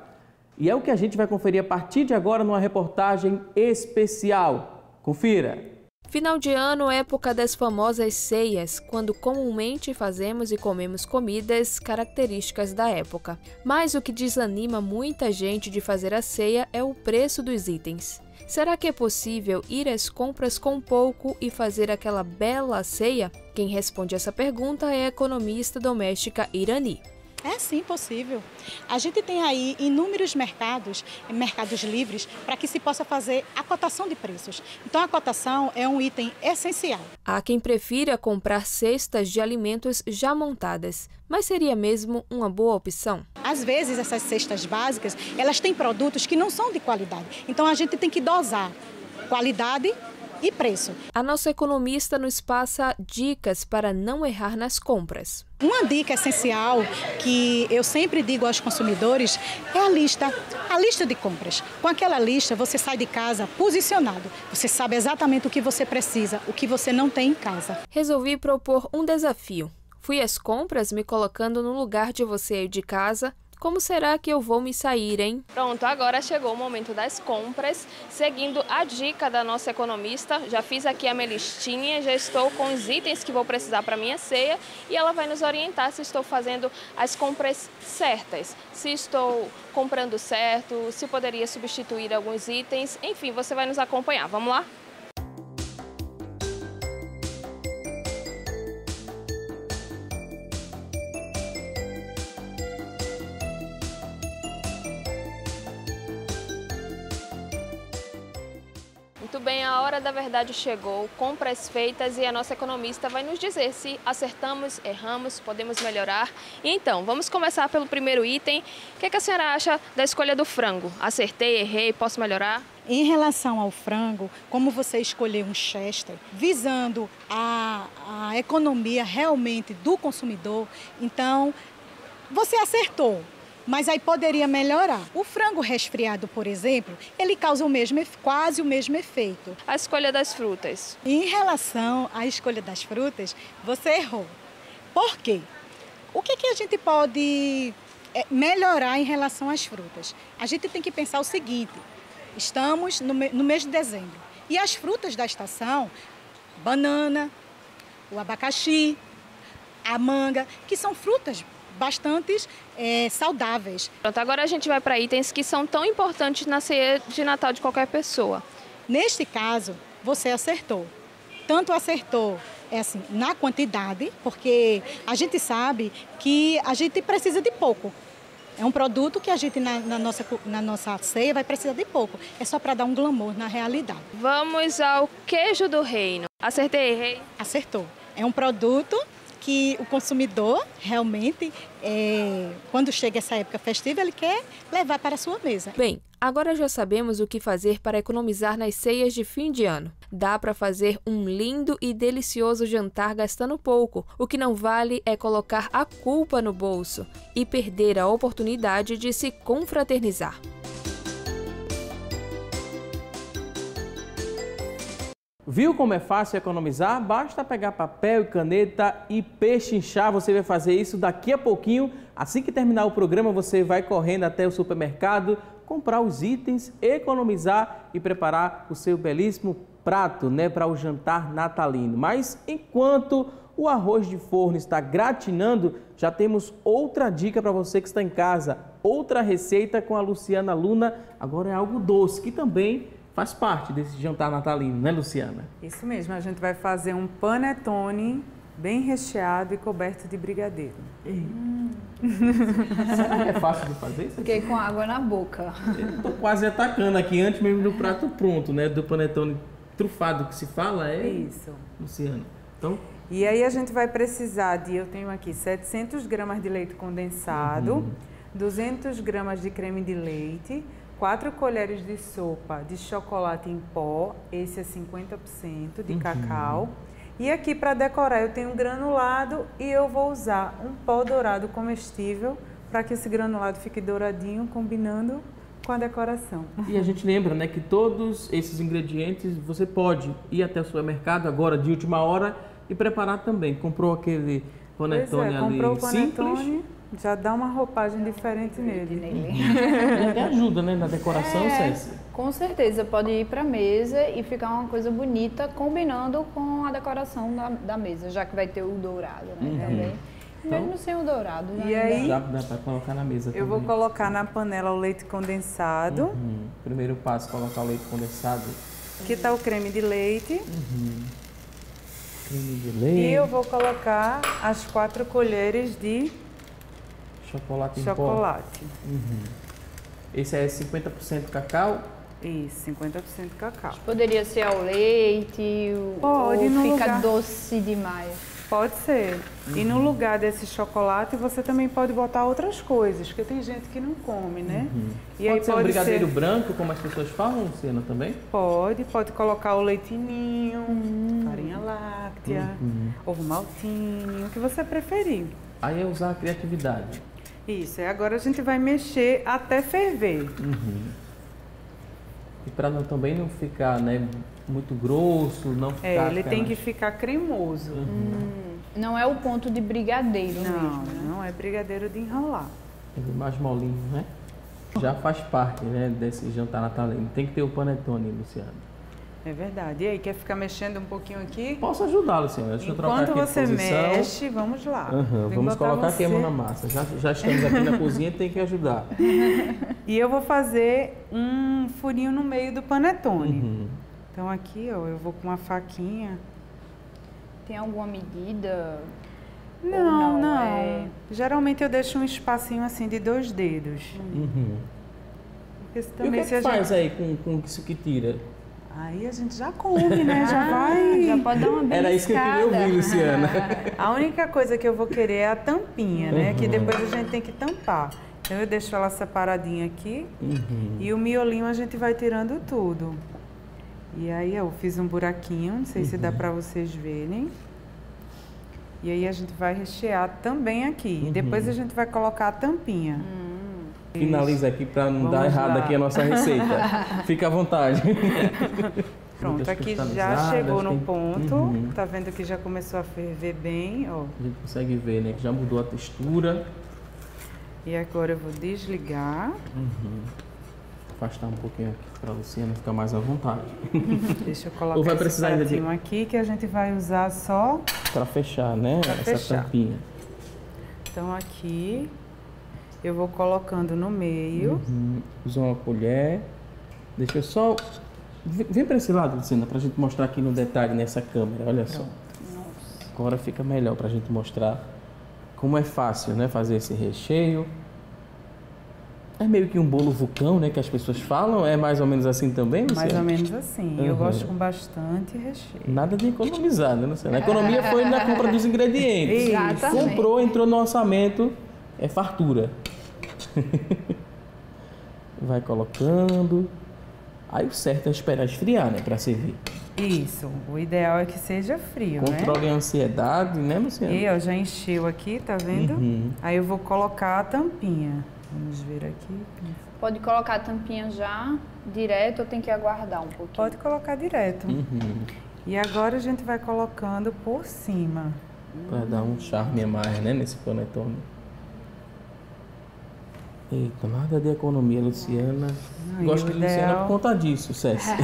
E é o que a gente vai conferir a partir de agora numa reportagem especial. Confira! Final de ano, época das famosas ceias, quando comumente fazemos e comemos comidas características da época. Mas o que desanima muita gente de fazer a ceia é o preço dos itens. Será que é possível ir às compras com pouco e fazer aquela bela ceia? Quem responde essa pergunta é a economista doméstica Irani. É sim possível. A gente tem aí inúmeros mercados livres, para que se possa fazer a cotação de preços. Então a cotação é um item essencial. Há quem prefira comprar cestas de alimentos já montadas, mas seria mesmo uma boa opção? Às vezes essas cestas básicas, elas têm produtos que não são de qualidade. Então a gente tem que dosar qualidade e preço. A nossa economista nos passa dicas para não errar nas compras. Uma dica essencial que eu sempre digo aos consumidores é a lista de compras. Com aquela lista você sai de casa posicionado. Você sabe exatamente o que você precisa, o que você não tem em casa. Resolvi propor um desafio. Fui às compras me colocando no lugar de você aí de casa, Como será que eu vou me sair, hein? Pronto, agora chegou o momento das compras. Seguindo a dica da nossa economista, já fiz aqui a minha listinha, já estou com os itens que vou precisar para minha ceia e ela vai nos orientar se estou fazendo as compras certas, se estou comprando certo, se poderia substituir alguns itens, enfim, você vai nos acompanhar. Vamos lá? Muito bem, a hora da verdade chegou, compras feitas e a nossa economista vai nos dizer se acertamos, erramos, podemos melhorar. Então, vamos começar pelo primeiro item. O que a senhora acha da escolha do frango? Acertei, errei, posso melhorar? Em relação ao frango, como você escolheu um Chester, visando a economia realmente do consumidor, então você acertou. Mas aí poderia melhorar. O frango resfriado, por exemplo, ele causa quase o mesmo efeito. A escolha das frutas. Em relação à escolha das frutas, você errou. Por quê? O que a gente pode melhorar em relação às frutas? A gente tem que pensar o seguinte, estamos no mês de dezembro e as frutas da estação, banana, o abacaxi, a manga, que são frutas bastante saudáveis. Pronto, agora a gente vai para itens que são tão importantes na ceia de Natal de qualquer pessoa. Neste caso, você acertou. Tanto acertou na quantidade, porque a gente sabe que a gente precisa de pouco. É um produto que a gente na nossa ceia vai precisar de pouco. É só para dar um glamour na realidade. Vamos ao queijo do reino. Acertei, errei? Acertou. É um produto que o consumidor realmente, quando chega essa época festiva, ele quer levar para a sua mesa. Bem, agora já sabemos o que fazer para economizar nas ceias de fim de ano. Dá para fazer um lindo e delicioso jantar gastando pouco. O que não vale é colocar a culpa no bolso e perder a oportunidade de se confraternizar. Viu como é fácil economizar? Basta pegar papel e caneta e pechinchar. Você vai fazer isso daqui a pouquinho. Assim que terminar o programa, você vai correndo até o supermercado, comprar os itens, economizar e preparar o seu belíssimo prato, para o jantar natalino. Mas enquanto o arroz de forno está gratinando, já temos outra dica para você que está em casa. Outra receita com a Luciana Luna. Agora é algo doce, que também faz parte desse jantar natalino, né, Luciana? Isso mesmo, a gente vai fazer um panetone bem recheado e coberto de brigadeiro. Será que é fácil de fazer isso? Fiquei com água na boca. Eu estou quase atacando aqui, antes mesmo do prato pronto, do panetone trufado que se fala, Isso. Luciana. Então, e aí a gente vai precisar eu tenho aqui 700 gramas de leite condensado, 200 gramas de creme de leite, 4 colheres de sopa de chocolate em pó, esse é 50% de cacau. E aqui para decorar eu tenho um granulado e eu vou usar um pó dourado comestível para que esse granulado fique douradinho, combinando com a decoração. E a gente lembra, que todos esses ingredientes você pode ir até o supermercado agora de última hora e preparar também. Comprou aquele panetone ali comprou o panetone, simples. já dá uma roupagem diferente nele. E até ajuda, na decoração, Cécia. Com certeza, pode ir para a mesa e ficar uma coisa bonita, combinando com a decoração da mesa, já que vai ter o dourado, também. Mesmo sem o dourado. E aí, já dá para colocar na mesa também. Eu vou colocar na panela o leite condensado. Primeiro passo, colocar o leite condensado. Aqui está o creme de leite. Creme de leite. E eu vou colocar as 4 colheres de chocolate em chocolate. pó. Esse é 50% cacau? Isso, 50% cacau. Poderia ser ao leite, Pode, ou no fica lugar. doce demais. Pode ser. E no lugar desse chocolate, você também pode botar outras coisas, porque tem gente que não come, né? E Pode aí ser um brigadeiro branco, como as pessoas falam, Luciana, também? Pode colocar o leitinho, farinha láctea, ovo maltinho, o que você preferir. Aí é usar a criatividade. Isso, e agora a gente vai mexer até ferver. E para também não ficar, muito grosso, não ficar... Ele tem que ficar cremoso. Não é o ponto de brigadeiro mesmo, né? Não é brigadeiro de enrolar. Mais molinho, né? Já faz parte, né, desse jantar natalino. Tem que ter o panetone, Luciana. É verdade. E aí, quer ficar mexendo um pouquinho aqui? Posso ajudar, Luciana. Deixa eu trocar aqui Enquanto você de posição. mexe, vamos lá. Vamos colocar aqui a mão na massa. Já estamos aqui na cozinha, tem que ajudar. E eu vou fazer um furinho no meio do panetone. Então aqui, ó, eu vou com uma faquinha. Tem alguma medida? Não. Geralmente eu deixo um espacinho assim de 2 dedos. Porque também, e o que faz aí com isso que tira? Aí a gente já come, né? Já pode dar uma beliscada. Era isso que eu queria ouvir, Luciana. A única coisa que eu vou querer é a tampinha, né? Que depois a gente tem que tampar. Então eu deixo ela separadinha aqui. E o miolinho a gente vai tirando tudo. E aí eu fiz um buraquinho, não sei se dá pra vocês verem. E aí a gente vai rechear também aqui. E depois a gente vai colocar a tampinha. Finaliza aqui para não dar errado aqui a nossa receita. Fica à vontade. Pronto, aqui já chegou no ponto. Tá vendo que já começou a ferver bem, ó. A gente consegue ver, né, que já mudou a textura. E agora eu vou desligar. Afastar um pouquinho aqui para a Luciana ficar mais à vontade. Deixa eu colocar esse pratinho aqui que a gente vai usar só para fechar, né? Essa tampinha. Então aqui eu vou colocando no meio. Usa uma colher. Deixa eu só... Vem para esse lado, Luciana, para a gente mostrar aqui no detalhe nessa câmera. Olha só. Agora fica melhor para a gente mostrar como é fácil, né, fazer esse recheio. É meio que um bolo vulcão, né, que as pessoas falam. É mais ou menos assim também, Luciana? Mais ou menos assim. Eu gosto com bastante recheio. Nada de economizar, né, Luciana? A economia foi na compra dos ingredientes. Exatamente. Comprou, entrou no orçamento, é fartura. Vai colocando. Aí o certo é esperar esfriar, né, para servir. Isso. O ideal é que seja frio, né? Controle a ansiedade, né, Luciana? E ó, já encheu aqui, tá vendo? Aí eu vou colocar a tampinha. Vamos ver aqui. Pode colocar a tampinha já direto ou tem que aguardar um pouquinho? Pode colocar direto. E agora a gente vai colocando por cima. Para dar um charme a mais, né, nesse panetone. Eita, nada de economia, Luciana. Gosto de Luciana por conta disso, Cécia.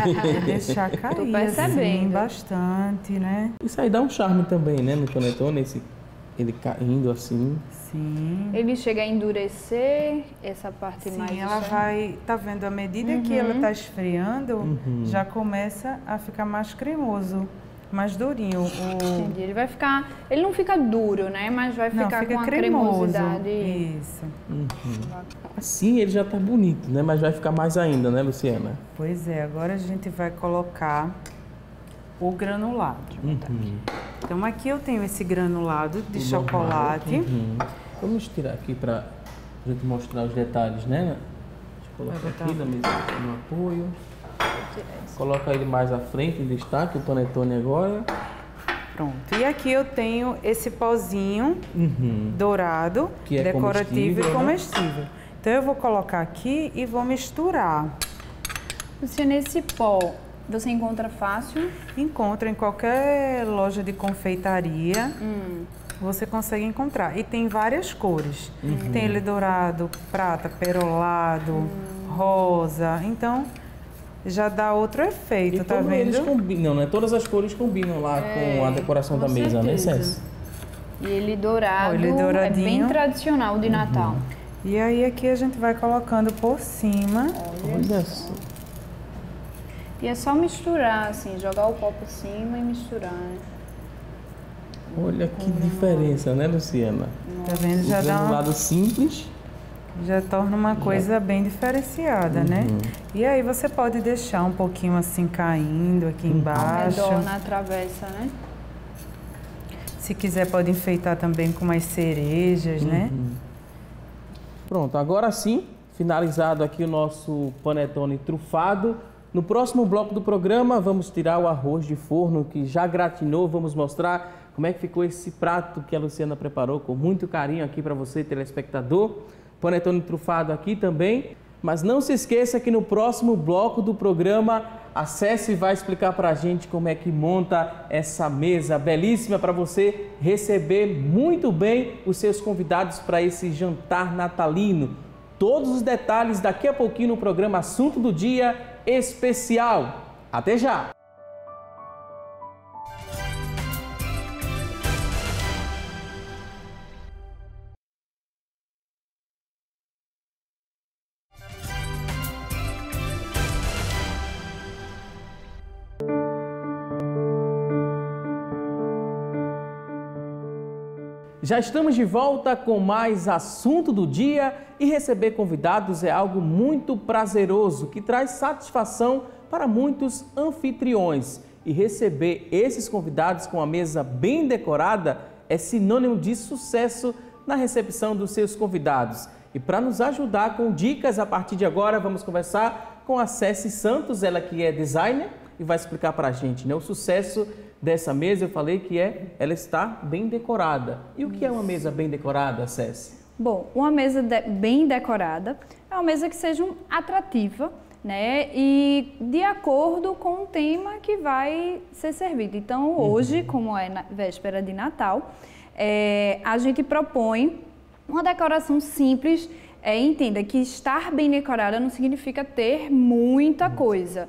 Deixar cair assim, bastante, né? Isso aí dá um charme também, né, no panetone, ele caindo assim. Sim. Ele chega a endurecer essa parte mais... Sim, ela vai... Tá vendo? À medida que ela tá esfriando, já começa a ficar mais cremoso, mais durinho. Entendi. Ele vai ficar... Ele não fica duro, né? Mas vai ficar com a cremosidade. Isso. Assim ele já tá bonito, né? Mas vai ficar mais ainda, né, Luciana? Pois é. Agora a gente vai colocar o granulado. Então aqui eu tenho esse granulado de chocolate. Vamos tirar aqui para a gente mostrar os detalhes, né? Deixa eu colocar aqui na mesa no apoio. Coloca ele mais à frente em destaque, o panetone agora. Pronto. E aqui eu tenho esse pozinho dourado, que é decorativo e comestível. Né? Então eu vou colocar aqui e vou misturar. Luciana, esse pó você encontra fácil? Encontra em qualquer loja de confeitaria. Você consegue encontrar. E tem várias cores. Tem ele dourado, prata, perolado, rosa. Então, já dá outro efeito, tá vendo? Eles combinam, né? Todas as cores combinam lá com a decoração da mesa, né, Cécia? E ele dourado, ele douradinho. É bem tradicional de Natal. E aí aqui a gente vai colocando por cima. Olha só. E é só misturar, assim, jogar o pó por cima e misturar, né? Olha que diferença, né, Luciana? Tá vendo? Já dá um lado simples. Já torna uma coisa bem diferenciada, né? E aí você pode deixar um pouquinho assim caindo aqui embaixo. Ao redor, na travessa, né? Se quiser pode enfeitar também com umas cerejas, né? Pronto, agora sim, finalizado aqui o nosso panetone trufado. No próximo bloco do programa, vamos tirar o arroz de forno que já gratinou. Vamos mostrar como é que ficou esse prato que a Luciana preparou com muito carinho aqui para você, telespectador. Panetone trufado aqui também. Mas não se esqueça que no próximo bloco do programa a Ceci vai explicar para a gente como é que monta essa mesa belíssima para você receber muito bem os seus convidados para esse jantar natalino. Todos os detalhes daqui a pouquinho no programa Assunto do Dia Especial. Até já! Já estamos de volta com mais Assunto do Dia e receber convidados é algo muito prazeroso que traz satisfação para muitos anfitriões. E receber esses convidados com a mesa bem decorada é sinônimo de sucesso na recepção dos seus convidados. E para nos ajudar com dicas a partir de agora, vamos conversar com a Ceci Santos, ela que é designer e vai explicar para a gente, né, o sucesso dessa mesa. Eu falei que ela está bem decorada. E o que é uma mesa bem decorada, Ceci? Bom, uma mesa bem decorada é uma mesa que seja atrativa, né? E de acordo com o tema que vai ser servido. Então, hoje, como é na véspera de Natal, a gente propõe uma decoração simples. Entenda que estar bem decorada não significa ter muita coisa.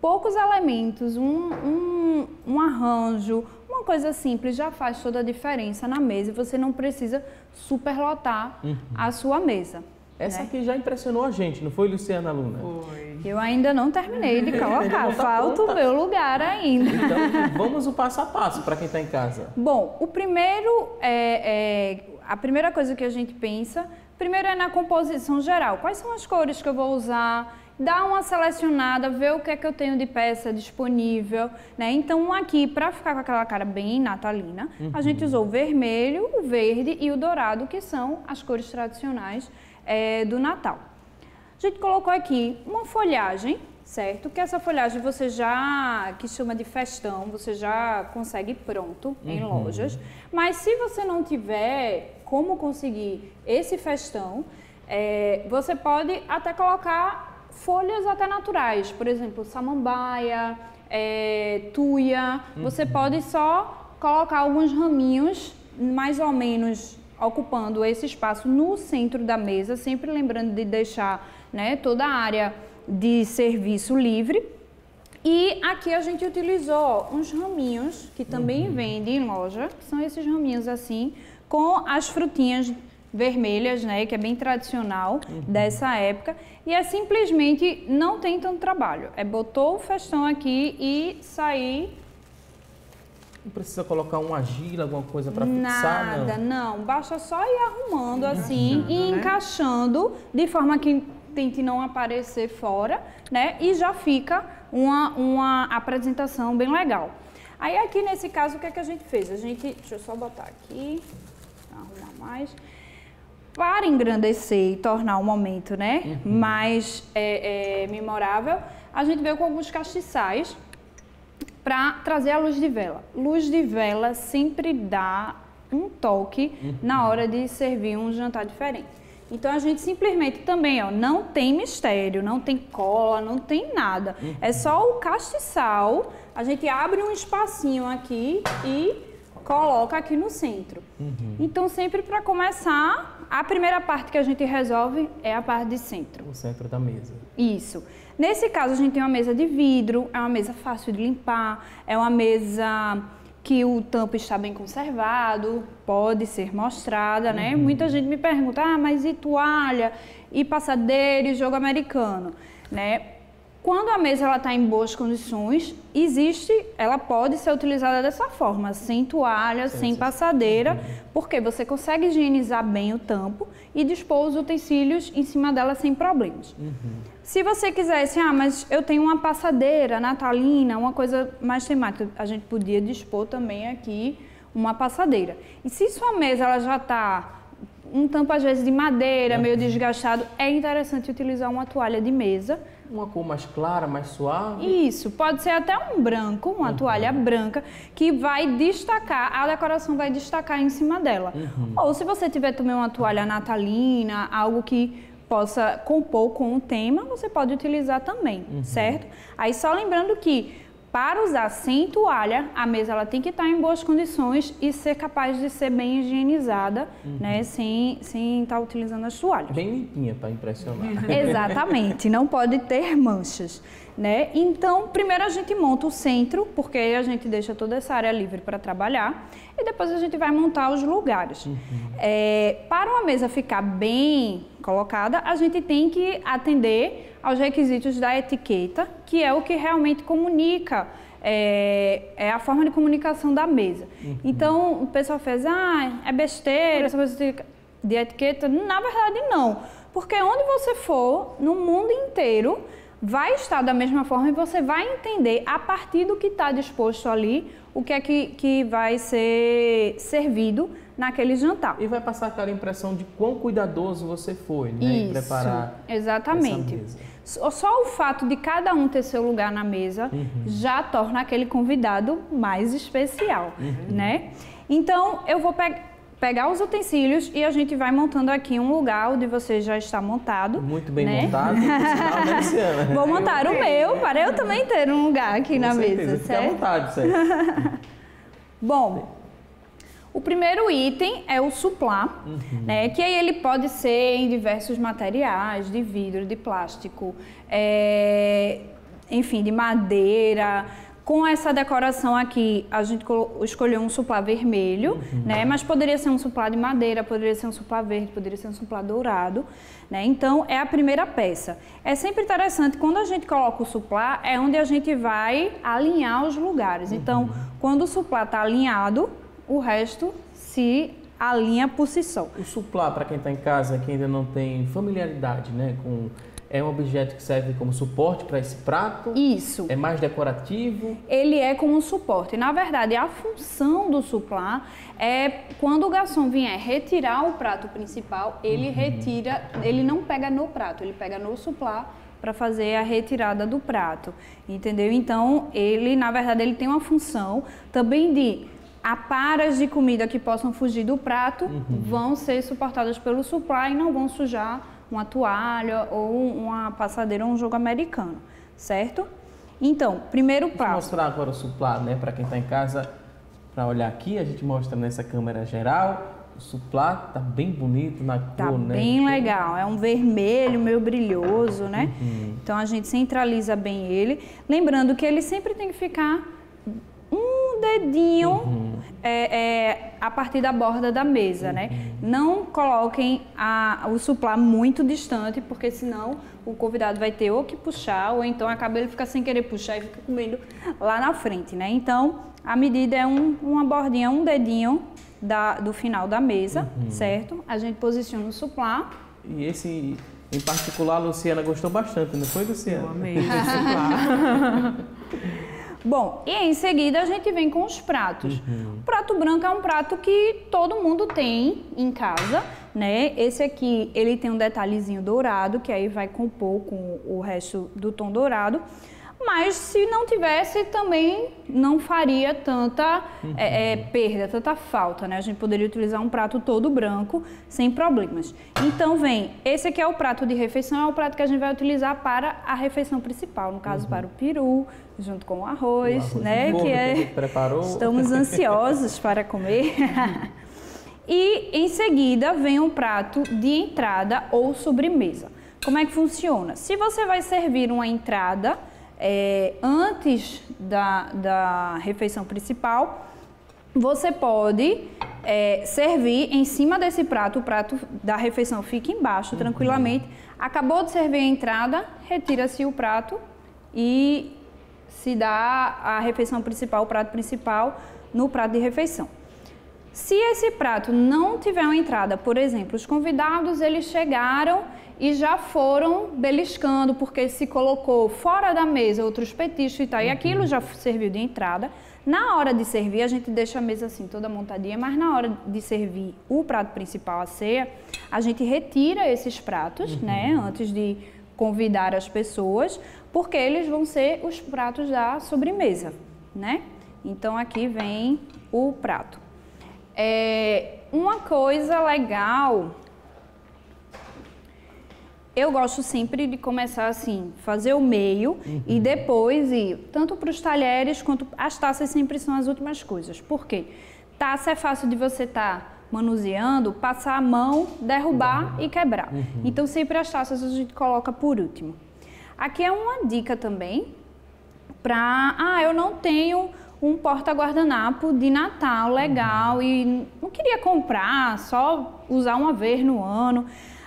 Poucos elementos, um arranjo, uma coisa simples já faz toda a diferença na mesa e você não precisa superlotar a sua mesa. Essa aqui já impressionou a gente, não foi, Luciana Luna? Foi. Eu ainda não terminei de colocar, falta o meu lugar ainda. Então, vamos o passo a passo para quem está em casa. Bom, o primeiro, a primeira coisa que a gente pensa, primeiro é na composição geral. Quais são as cores que eu vou usar? Dá uma selecionada, ver o que é que eu tenho de peça disponível, né? Então, aqui, para ficar com aquela cara bem natalina, a gente usou o vermelho, o verde e o dourado, que são as cores tradicionais do Natal. A gente colocou aqui uma folhagem, certo? Que essa folhagem você que chama de festão, você já consegue pronto em lojas. Mas se você não tiver como conseguir esse festão, você pode até colocar folhas até naturais, por exemplo, samambaia, tuia. Você pode só colocar alguns raminhos, mais ou menos ocupando esse espaço no centro da mesa, sempre lembrando de deixar, né, toda a área de serviço livre. E aqui a gente utilizou uns raminhos que também vendem em loja, que são esses raminhos assim, com as frutinhas vermelhas, né, que é bem tradicional dessa época, e simplesmente não tem tanto trabalho. Botou o festão aqui e sair. Não precisa colocar uma argila, alguma coisa para fixar, nada, não. Basta só ir arrumando assim e encaixando de forma que tente não aparecer fora, né, e já fica uma apresentação bem legal. Aí aqui nesse caso, o que é que a gente fez? Deixa eu só botar aqui, arrumar mais. Para engrandecer e tornar o momento, né, mais memorável, a gente veio com alguns castiçais para trazer a luz de vela. Luz de vela sempre dá um toque na hora de servir um jantar diferente. Então a gente simplesmente também, não tem mistério, não tem cola, não tem nada. É só o castiçal, a gente abre um espacinho aqui e coloca aqui no centro. Então, sempre para começar, a primeira parte que a gente resolve é a parte de centro. O centro da mesa. Isso. Nesse caso, a gente tem uma mesa de vidro, é uma mesa fácil de limpar, é uma mesa que o tampo está bem conservado, pode ser mostrada, né? Muita gente me pergunta, mas e toalha, e passadeira, e jogo americano, né? Quando a mesa está em boas condições, ela pode ser utilizada dessa forma, sem toalha, sem passadeira, porque você consegue higienizar bem o tampo e dispor os utensílios em cima dela sem problemas. Se você quisesse, mas eu tenho uma passadeira natalina, uma coisa mais temática, a gente podia dispor também aqui uma passadeira. E se sua mesa ela já está um tampo às vezes de madeira, meio desgastado, é interessante utilizar uma toalha de mesa. Uma cor mais clara, mais suave? Isso, pode ser até um branco, uma toalha branca, que vai destacar, a decoração vai destacar em cima dela. Ou se você tiver também uma toalha natalina, algo que possa compor com o tema, você pode utilizar também, certo? Aí só lembrando que para usar sem toalha, a mesa ela tem que estar em boas condições e ser capaz de ser bem higienizada, né, sem estar utilizando as toalhas. Bem limpinha para impressionar. Exatamente, não pode ter manchas, né? Então, primeiro a gente monta o centro, porque aí a gente deixa toda essa área livre para trabalhar, e depois a gente vai montar os lugares. Para uma mesa ficar bem colocada, a gente tem que atender aos requisitos da etiqueta, que é o que realmente comunica, é a forma de comunicação da mesa. Então, o pessoal fez, é besteira, essa coisa de etiqueta. Na verdade, não. Porque onde você for, no mundo inteiro, vai estar da mesma forma e você vai entender, a partir do que está disposto ali, o que é que vai ser servido naquele jantar. E vai passar aquela impressão de quão cuidadoso você foi, né? Isso, em preparar exatamente. essa mesa. Só o fato de cada um ter seu lugar na mesa já torna aquele convidado mais especial, né? Então, eu vou pegar os utensílios e a gente vai montando aqui um lugar onde você já está montado. Muito bem né? montado, por sinal, né, Luciana? Vou montar o meu, para eu também ter um lugar aqui na mesa, Fica à certo? vontade, certo? Bom, o primeiro item é o suplá, né? Que aí ele pode ser em diversos materiais, de vidro, de plástico, enfim, de madeira. Com essa decoração aqui, a gente escolheu um suplá vermelho, né? Mas poderia ser um suplá de madeira, poderia ser um suplá verde, poderia ser um suplá dourado, né? Então, é a primeira peça. É sempre interessante, quando a gente coloca o suplá, é onde a gente vai alinhar os lugares. Então, quando o suplá está alinhado, o resto se alinha por si só. O suplá, para quem está em casa, que ainda não tem familiaridade, né, é um objeto que serve como suporte para esse prato? Isso. É mais decorativo? Ele é como um suporte. Na verdade, a função do suplá é quando o garçom vier retirar o prato principal, ele retira, ele não pega no prato, ele pega no suplá para fazer a retirada do prato, entendeu? Então, ele, na verdade, ele tem uma função também de aparas de comida que possam fugir do prato vão ser suportadas pelo suplá e não vão sujar uma toalha ou uma passadeira ou um jogo americano, certo? Então, primeiro prato. Vou mostrar agora o suplá, né, para quem está em casa, para olhar aqui, a gente mostra nessa câmera geral. O suplá tá bem bonito na cor, tá né? Bem legal, é um vermelho meio brilhoso, né? Então a gente centraliza bem ele. Lembrando que ele sempre tem que ficar um dedinho a partir da borda da mesa, né? Não coloquem o suplá muito distante, porque senão o convidado vai ter ou que puxar, ou então acaba ele ficar sem querer puxar e fica comendo lá na frente, né? Então, a medida é uma bordinha, um dedinho do final da mesa, certo? A gente posiciona o suplá. E esse, em particular, a Luciana gostou bastante, não foi, Luciana? Eu amei esse suplá. Bom, e em seguida a gente vem com os pratos. O prato branco é um prato que todo mundo tem em casa, né? Esse aqui, ele tem um detalhezinho dourado, que aí vai compor com o resto do tom dourado. Mas se não tivesse, também não faria tanta perda, tanta falta, né? A gente poderia utilizar um prato todo branco, sem problemas. Então, esse aqui é o prato de refeição, é o prato que a gente vai utilizar para a refeição principal, no caso, para o peru, junto com o arroz, né? Que preparou. Estamos ansiosos para comer. E, em seguida, vem um prato de entrada ou sobremesa. Como é que funciona? Se você vai servir uma entrada antes da refeição principal, você pode servir em cima desse prato, o prato da refeição fica embaixo tranquilamente. Acabou de servir a entrada, retira-se o prato e se dá a refeição principal, o prato principal, no prato de refeição. Se esse prato não tiver uma entrada, por exemplo, os convidados eles chegaram e já foram beliscando, porque se colocou fora da mesa outros petiscos e tal, e aquilo já serviu de entrada. Na hora de servir, a gente deixa a mesa assim toda montadinha, mas na hora de servir o prato principal, a ceia, a gente retira esses pratos, né, antes de convidar as pessoas, porque eles vão ser os pratos da sobremesa, né? Então aqui vem o prato. Uma coisa legal eu gosto sempre de começar assim, fazer o meio e depois ir tanto para os talheres quanto as taças sempre são as últimas coisas. Por quê? Taça é fácil de você estar manuseando, passar a mão, derrubar e quebrar. Então sempre as taças a gente coloca por último. Aqui é uma dica também para, eu não tenho um porta-guardanapo de Natal legal e não queria comprar, só usar uma vez no ano.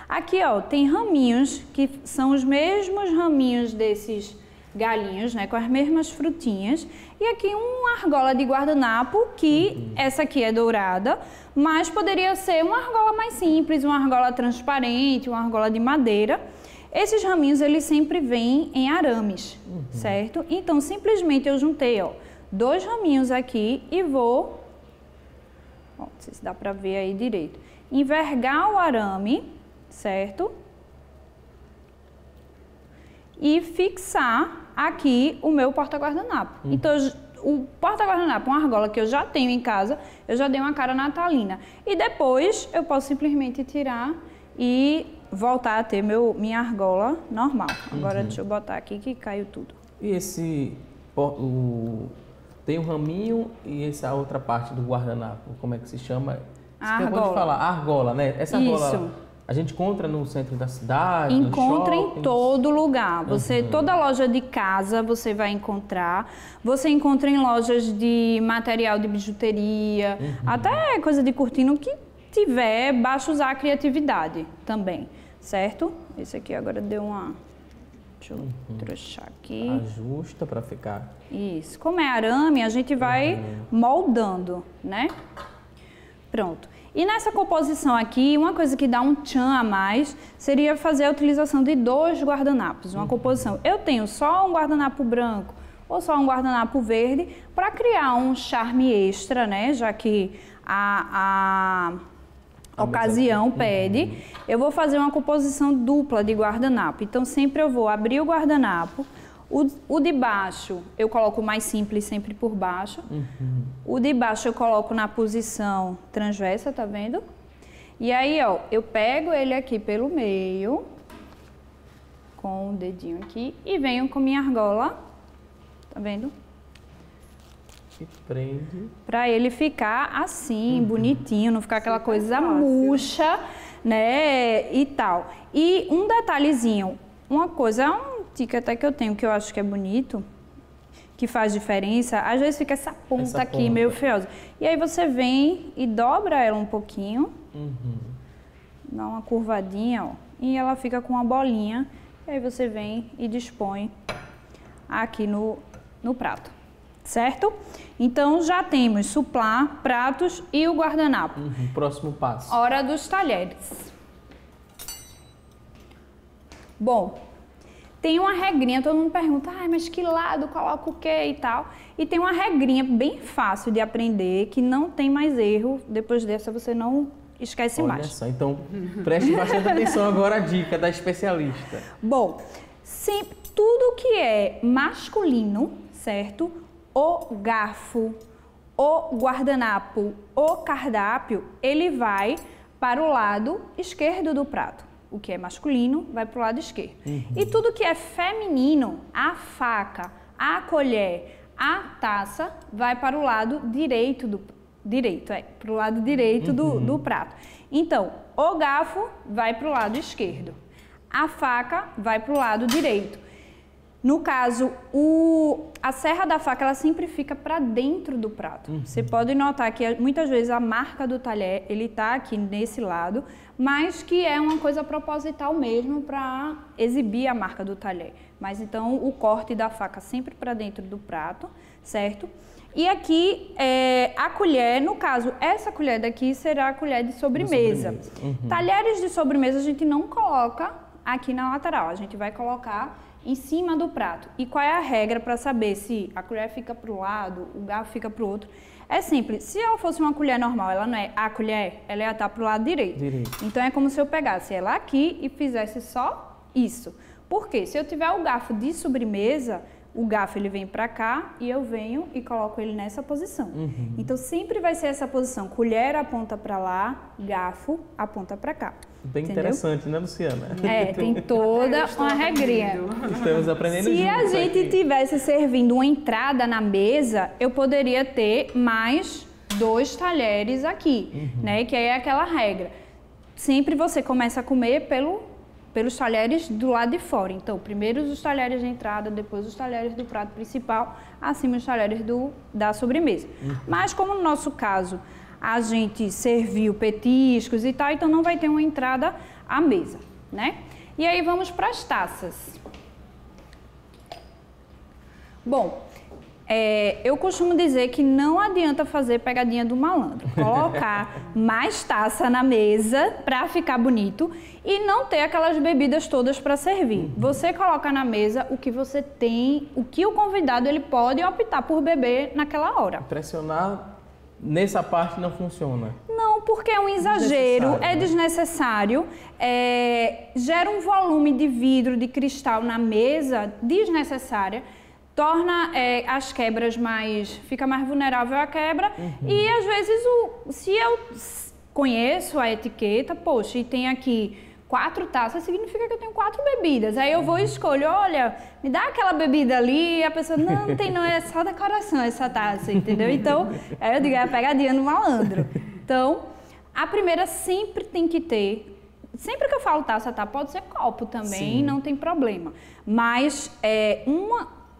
Aqui, ó, tem raminhos, que são os mesmos raminhos desses galinhos, né, com as mesmas frutinhas. E aqui uma argola de guardanapo, que essa aqui é dourada, mas poderia ser uma argola mais simples, uma argola transparente, uma argola de madeira. Esses raminhos, eles sempre vêm em arames, certo? Então, simplesmente eu juntei, ó, 2 raminhos aqui e vou, ó, não sei se dá pra ver aí direito, envergar o arame, certo? E fixar aqui o meu porta-guardanapo. Então, o porta-guardanapo, uma argola que eu já tenho em casa, eu já dei uma cara natalina. E depois eu posso simplesmente tirar e voltar a ter minha argola normal. Agora deixa eu botar aqui que caiu tudo. E esse, tem um raminho e essa outra parte do guardanapo, como é que se chama? Você acabou de falar, argola, né? Essa argola a gente encontra no centro da cidade, encontra em todo lugar. Toda loja de casa você vai encontrar. Você encontra em lojas de material de bijuteria, até coisa de cortina, o que tiver, basta usar a criatividade também, certo? Esse aqui agora deu uma... Deixa eu trouxar aqui. Ajusta para ficar. Isso. Como é arame, a gente vai moldando, né? Pronto. E nessa composição aqui, uma coisa que dá um tchan a mais seria fazer a utilização de 2 guardanapos, uma composição. Eu tenho só um guardanapo branco ou só um guardanapo verde para criar um charme extra, né? Já que a ocasião pede, eu vou fazer uma composição dupla de guardanapo. Então sempre eu vou abrir o guardanapo. O de baixo eu coloco mais simples sempre por baixo. O de baixo eu coloco na posição transversa, tá vendo? E aí, ó, eu pego ele aqui pelo meio, com o dedinho aqui, e venho com minha argola, tá vendo? E prende. Pra ele ficar assim, bonitinho, não ficar aquela coisa murcha, né, e tal. E um detalhezinho, uma coisa, até que eu tenho que eu acho que é bonito, que faz diferença, às vezes fica essa ponta aqui meio feiosa. E aí você vem e dobra ela um pouquinho, dá uma curvadinha, ó, e ela fica com uma bolinha. E aí você vem e dispõe aqui no prato, certo? Então já temos suplá, pratos e o guardanapo. Próximo passo. Hora dos talheres. Bom, tem uma regrinha, todo mundo pergunta, mas que lado, coloca o quê e tal. E tem uma regrinha bem fácil de aprender, que não tem mais erro. Depois dessa você não esquece mais. Olha só, então preste bastante atenção agora a dica da especialista. Bom, sempre, tudo que é masculino, certo? O garfo, o guardanapo, o cardápio, ele vai para o lado esquerdo do prato. O que é masculino vai para o lado esquerdo. E tudo que é feminino, a faca, a colher, a taça, vai para o lado direito para o lado direito do prato. Então, o garfo vai para o lado esquerdo, a faca vai para o lado direito. No caso, a serra da faca, ela sempre fica para dentro do prato. Você pode notar que muitas vezes a marca do talher, ele está aqui nesse lado, mas que é uma coisa proposital mesmo para exibir a marca do talher. Mas então o corte da faca sempre para dentro do prato, certo? E aqui a colher, no caso, essa colher daqui será a colher de sobremesa. Talheres de sobremesa a gente não coloca aqui na lateral, a gente vai colocar em cima do prato. E qual é a regra para saber se a colher fica para o lado, o garfo fica para o outro? É simples, se ela fosse uma colher normal, ela não é a colher, ela ia estar para o lado direito. Então é como se eu pegasse ela aqui e fizesse só isso. Por quê? Se eu tiver o garfo de sobremesa, o garfo ele vem para cá e eu venho e coloco ele nessa posição. Então sempre vai ser essa posição, colher aponta para lá, garfo aponta para cá. Bem entendeu? Interessante, né, Luciana? Tem toda uma regrinha. Estamos aprendendo Se juntos a gente aqui. tivesse servindo uma entrada na mesa, eu poderia ter mais 2 talheres aqui, né? Que aí é aquela regra. Sempre você começa a comer pelos talheres do lado de fora. Então, primeiro os talheres de entrada, depois os talheres do prato principal, acima os talheres da sobremesa. Mas como no nosso caso a gente serviu petiscos e tal, então não vai ter uma entrada à mesa, né? E aí vamos para as taças. Bom, eu costumo dizer que não adianta fazer pegadinha do malandro, colocar mais taça na mesa para ficar bonito e não ter aquelas bebidas todas para servir. Você coloca na mesa o que você tem, o que o convidado ele pode optar por beber naquela hora. Pressionar nessa parte não funciona. Não, porque é um exagero, é desnecessário, gera um volume de vidro, de cristal na mesa desnecessária, torna as quebras fica mais vulnerável à quebra e às vezes se eu conheço a etiqueta, poxa, e tem aqui 4 taças, significa que eu tenho 4 bebidas. Aí eu vou e escolho, olha, me dá aquela bebida ali, e a pessoa, não tem não, é só decoração essa taça, entendeu? Então, aí eu digo, é a pegadinha do malandro. Então, a primeira sempre tem que ter, sempre que eu falo taça, tá? Pode ser copo também, não tem problema. Mas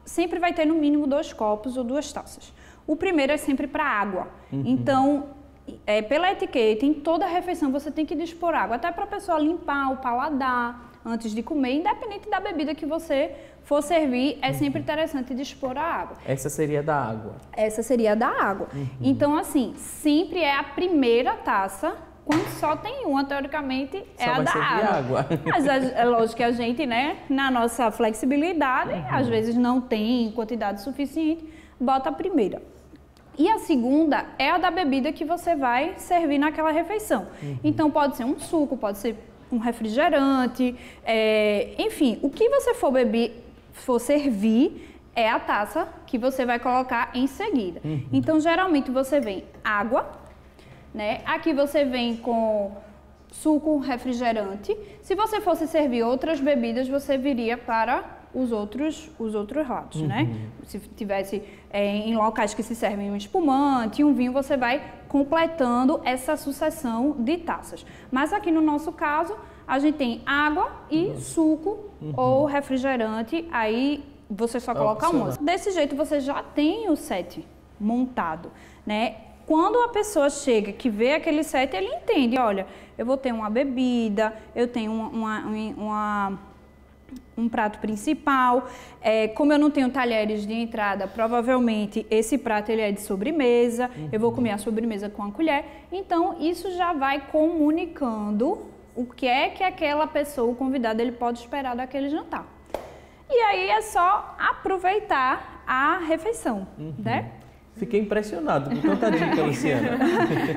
sempre vai ter no mínimo 2 copos ou 2 taças. O primeiro é sempre para água. Então, pela etiqueta, em toda a refeição você tem que dispor água, até para a pessoa limpar o paladar antes de comer, independente da bebida que você for servir, é sempre interessante dispor a água. Essa seria da água? Essa seria da água. Então, assim, sempre é a primeira taça, quando só tem uma, teoricamente, é a da água. Mas é lógico que a gente, né, na nossa flexibilidade, às vezes não tem quantidade suficiente, bota a primeira. E a segunda é a da bebida que você vai servir naquela refeição. Então, pode ser um suco, pode ser um refrigerante, enfim, o que você for servir é a taça que você vai colocar em seguida. Então, geralmente, você vem água, né? Aqui você vem com suco, refrigerante. Se você fosse servir outras bebidas, você viria para os outros lados, né? Se tivesse em locais que se servem um espumante, um vinho, você vai completando essa sucessão de taças. Mas aqui no nosso caso, a gente tem água e suco ou refrigerante, aí você só coloca uma. Desse jeito você já tem o set montado, né? Quando a pessoa chega, que vê aquele set, ele entende, olha, eu vou ter uma bebida, eu tenho um prato principal, como eu não tenho talheres de entrada, provavelmente esse prato ele é de sobremesa, eu vou comer a sobremesa com a colher, então isso já vai comunicando o que é que aquela pessoa, o convidado, ele pode esperar daquele jantar. E aí é só aproveitar a refeição, né? Fiquei impressionado com tanta dica, Luciana.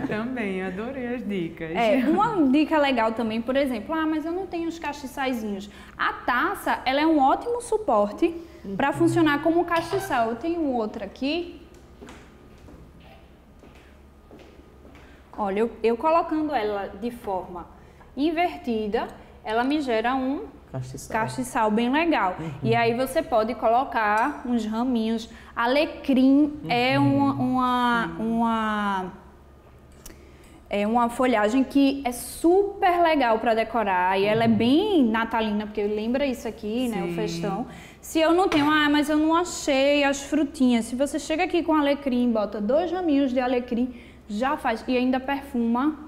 Também, adorei as dicas. Uma dica legal também, por exemplo, mas eu não tenho os castiçaizinhos. A taça, ela é um ótimo suporte para funcionar como castiçal. Eu tenho outra aqui. Olha, eu colocando ela de forma invertida, ela me gera um castiçal bem legal. E aí você pode colocar uns raminhos. Alecrim é uma folhagem que é super legal para decorar e ela é bem natalina, porque lembra isso aqui, né, o festão. Se eu não tenho, mas eu não achei as frutinhas. Se você chega aqui com alecrim, bota 2 raminhos de alecrim, já faz e ainda perfuma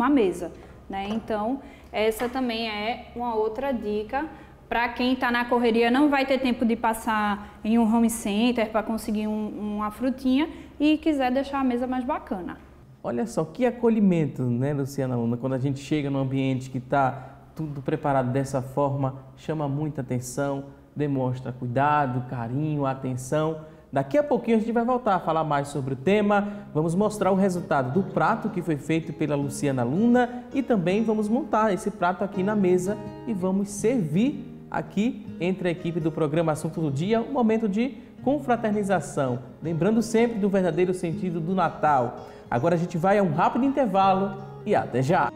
a mesa, né? Então, essa também é uma outra dica para quem está na correria, não vai ter tempo de passar em um home center para conseguir uma frutinha e quiser deixar a mesa mais bacana. Olha só, que acolhimento, né, Luciana Luna? Quando a gente chega num ambiente que está tudo preparado dessa forma, chama muita atenção, demonstra cuidado, carinho, atenção. Daqui a pouquinho a gente vai voltar a falar mais sobre o tema, vamos mostrar o resultado do prato que foi feito pela Luciana Luna e também vamos montar esse prato aqui na mesa e vamos servir aqui entre a equipe do programa Assunto do Dia, um momento de confraternização, lembrando sempre do verdadeiro sentido do Natal. Agora a gente vai a um rápido intervalo e até já!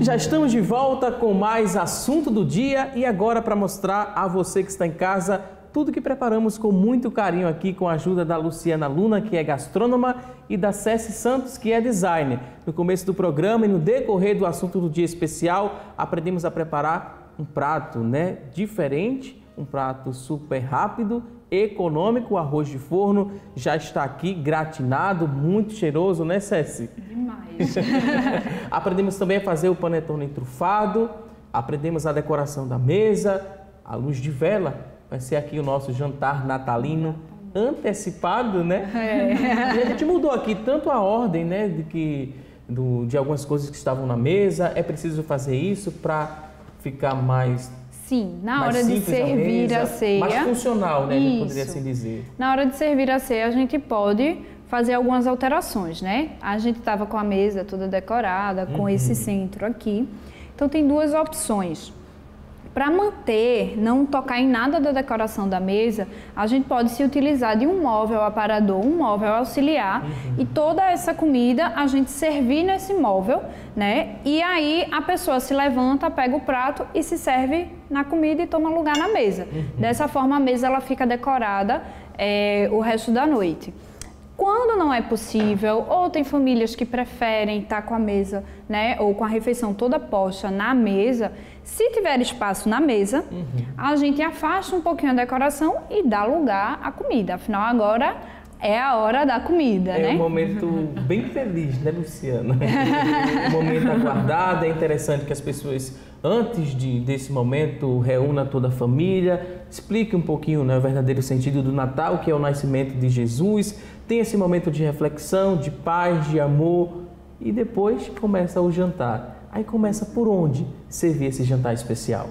Já estamos de volta com mais Assunto do Dia e agora para mostrar a você que está em casa tudo que preparamos com muito carinho aqui com a ajuda da Luciana Luna, que é gastrônoma, e da Ceci Santos, que é designer. No começo do programa e no decorrer do Assunto do Dia especial, aprendemos a preparar um prato, diferente, um prato super rápido, econômico. O arroz de forno já está aqui gratinado, muito cheiroso, né, Ceci? Demais. Aprendemos também a fazer o panetone trufado, aprendemos a decoração da mesa, a luz de vela. Vai ser aqui o nosso jantar natalino antecipado, né? E a gente mudou aqui tanto a ordem, de algumas coisas que estavam na mesa. É preciso fazer isso para ficar mais... Sim, na hora de servir a ceia. Mais funcional, né? A gente poderia assim dizer. Na hora de servir a ceia, a gente pode fazer algumas alterações, né? A gente estava com a mesa toda decorada, com esse centro aqui. Então, tem duas opções. Para manter, não tocar em nada da decoração da mesa, a gente pode se utilizar de um móvel aparador, um móvel auxiliar, e toda essa comida a gente servir nesse móvel, né? E aí a pessoa se levanta, pega o prato e se serve na comida e toma lugar na mesa. Dessa forma a mesa ela fica decorada o resto da noite. Quando não é possível, ou tem famílias que preferem estar com a mesa, ou com a refeição toda posta na mesa, se tiver espaço na mesa, a gente afasta um pouquinho a decoração e dá lugar à comida. Afinal, agora é a hora da comida, É um momento bem feliz, né, Luciana? Um momento aguardado. É interessante que as pessoas, antes desse momento, reúnam toda a família, explique um pouquinho, o verdadeiro sentido do Natal, que é o nascimento de Jesus. Tem esse momento de reflexão, de paz, de amor, e depois começa o jantar. Aí começa por onde servir esse jantar especial?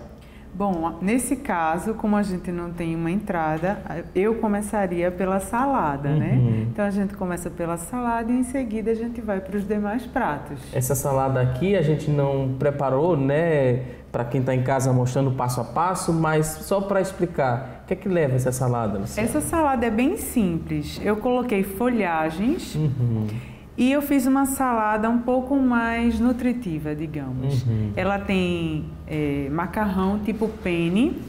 Bom, nesse caso, como a gente não tem uma entrada, eu começaria pela salada, né? Então a gente começa pela salada e em seguida a gente vai para os demais pratos. Essa salada aqui a gente não preparou, para quem está em casa mostrando passo a passo, mas só para explicar, o que é que leva essa salada, Luciana? Essa salada é bem simples. Eu coloquei folhagens e eu fiz uma salada um pouco mais nutritiva, digamos. Ela tem macarrão tipo penne,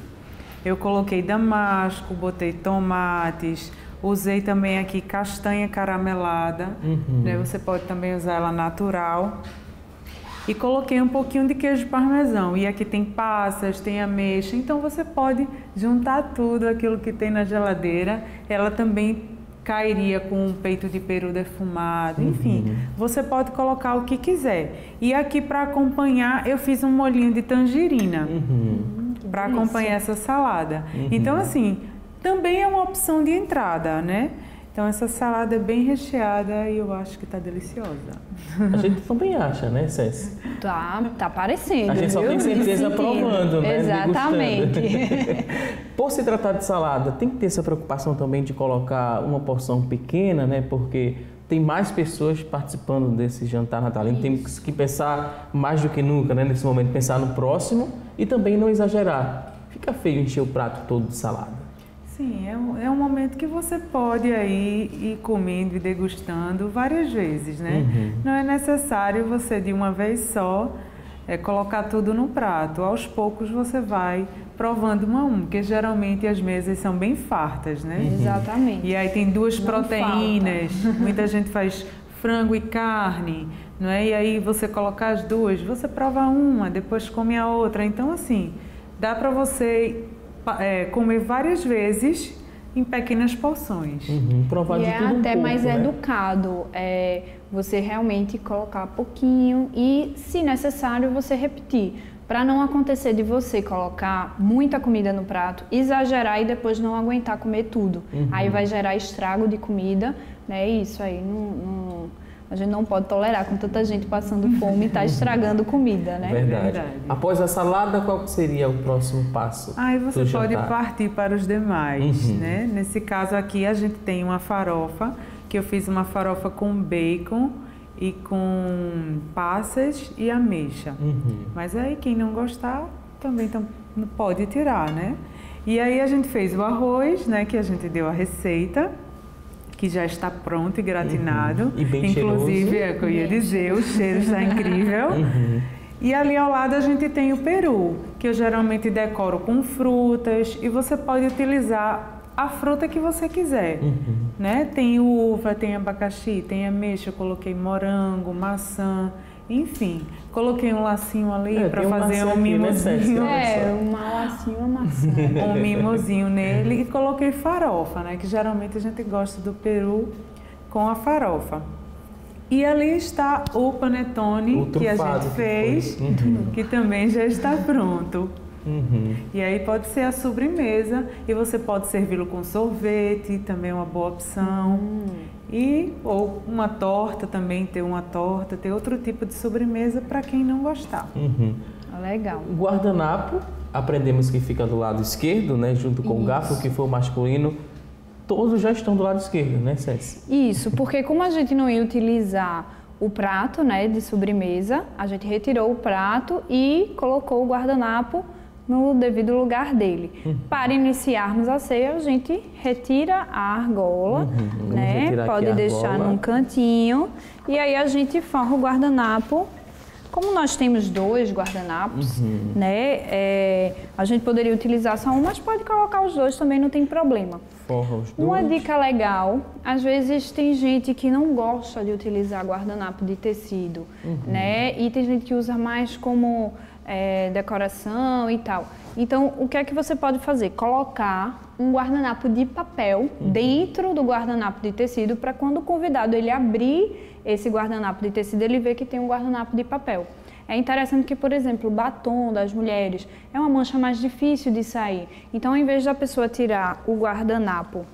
eu coloquei damasco, botei tomates, usei também aqui castanha caramelada, você pode também usar ela natural. E coloquei um pouquinho de queijo parmesão. E aqui tem passas, tem ameixa, então você pode juntar tudo aquilo que tem na geladeira. Ela também cairia com um peito de peru defumado, enfim, você pode colocar o que quiser. E aqui para acompanhar eu fiz um molhinho de tangerina para acompanhar essa salada. Então assim, também é uma opção de entrada, né? Então essa salada é bem recheada e eu acho que está deliciosa. A gente também acha, né, Ceci? Tá parecendo. A gente só tem certeza provando, né? Exatamente. Por se tratar de salada, tem que ter essa preocupação também de colocar uma porção pequena, né? Porque tem mais pessoas participando desse jantar natalino. Temos que pensar mais do que nunca, né? Nesse momento, pensar no próximo e também não exagerar. Fica feio encher o prato todo de salada. Sim, é um momento que você pode aí ir comendo e degustando várias vezes, né? Não é necessário você de uma vez só colocar tudo no prato. Aos poucos você vai provando uma a uma, porque geralmente as mesas são bem fartas, né? Exatamente. E aí tem duas proteínas, muita gente faz frango e carne, não é? E aí você coloca as duas, você prova uma, depois come a outra. Então assim, dá para você comer várias vezes em pequenas porções. Provar e de é tudo até pouco, mais né? educado você realmente colocar pouquinho e, se necessário, você repetir. Para não acontecer de você colocar muita comida no prato, exagerar e depois não aguentar comer tudo. Aí vai gerar estrago de comida, né? Isso aí A gente não pode tolerar com tanta gente passando fome e está estragando comida, né? Verdade. Após a salada, qual seria o próximo passo? Aí você pode partir para os demais, né? Nesse caso aqui a gente tem uma farofa, que eu fiz uma farofa com bacon e com passas e ameixa. Mas aí quem não gostar também não pode tirar, né? E aí a gente fez o arroz, né? Que a gente deu a receita, que já está pronto e gratinado. E bem inclusive, cheiroso. É o que eu ia dizer, o cheiro está incrível. E ali ao lado a gente tem o peru, que eu geralmente decoro com frutas e você pode utilizar a fruta que você quiser, né? Tem uva, tem abacaxi, tem ameixa, eu coloquei morango, maçã, enfim. Coloquei um lacinho ali para fazer um mimosinho. Um lacinho, uma maçã. Um mimosinho nele e coloquei farofa, né? Que geralmente a gente gosta do peru com a farofa. E ali está o panetone que a gente fez, que também já está pronto. E aí pode ser a sobremesa e você pode servi-lo com sorvete, também é uma boa opção. Ou uma torta também, ter uma torta, ter outro tipo de sobremesa para quem não gostar. Legal. O guardanapo, aprendemos que fica do lado esquerdo, né? Junto com o garfo, que for masculino. Todos já estão do lado esquerdo, né, Cécia? Isso, porque como a gente não ia utilizar o prato, né, de sobremesa, a gente retirou o prato e colocou o guardanapo no devido lugar dele. Para iniciarmos a ceia, a gente retira a argola, né? Pode deixar num cantinho e aí a gente forra o guardanapo. Como nós temos 2 guardanapos, né? A gente poderia utilizar só um, mas pode colocar os 2 também, não tem problema. Forra os 2. Uma dica legal, às vezes tem gente que não gosta de utilizar guardanapo de tecido, né? E tem gente que usa mais como decoração e tal. Então, o que é que você pode fazer? Colocar um guardanapo de papel dentro do guardanapo de tecido para quando o convidado ele abrir esse guardanapo de tecido, ele vê que tem um guardanapo de papel. É interessante que, por exemplo, o batom das mulheres é uma mancha mais difícil de sair. Então, ao invés da pessoa tirar o guardanapo,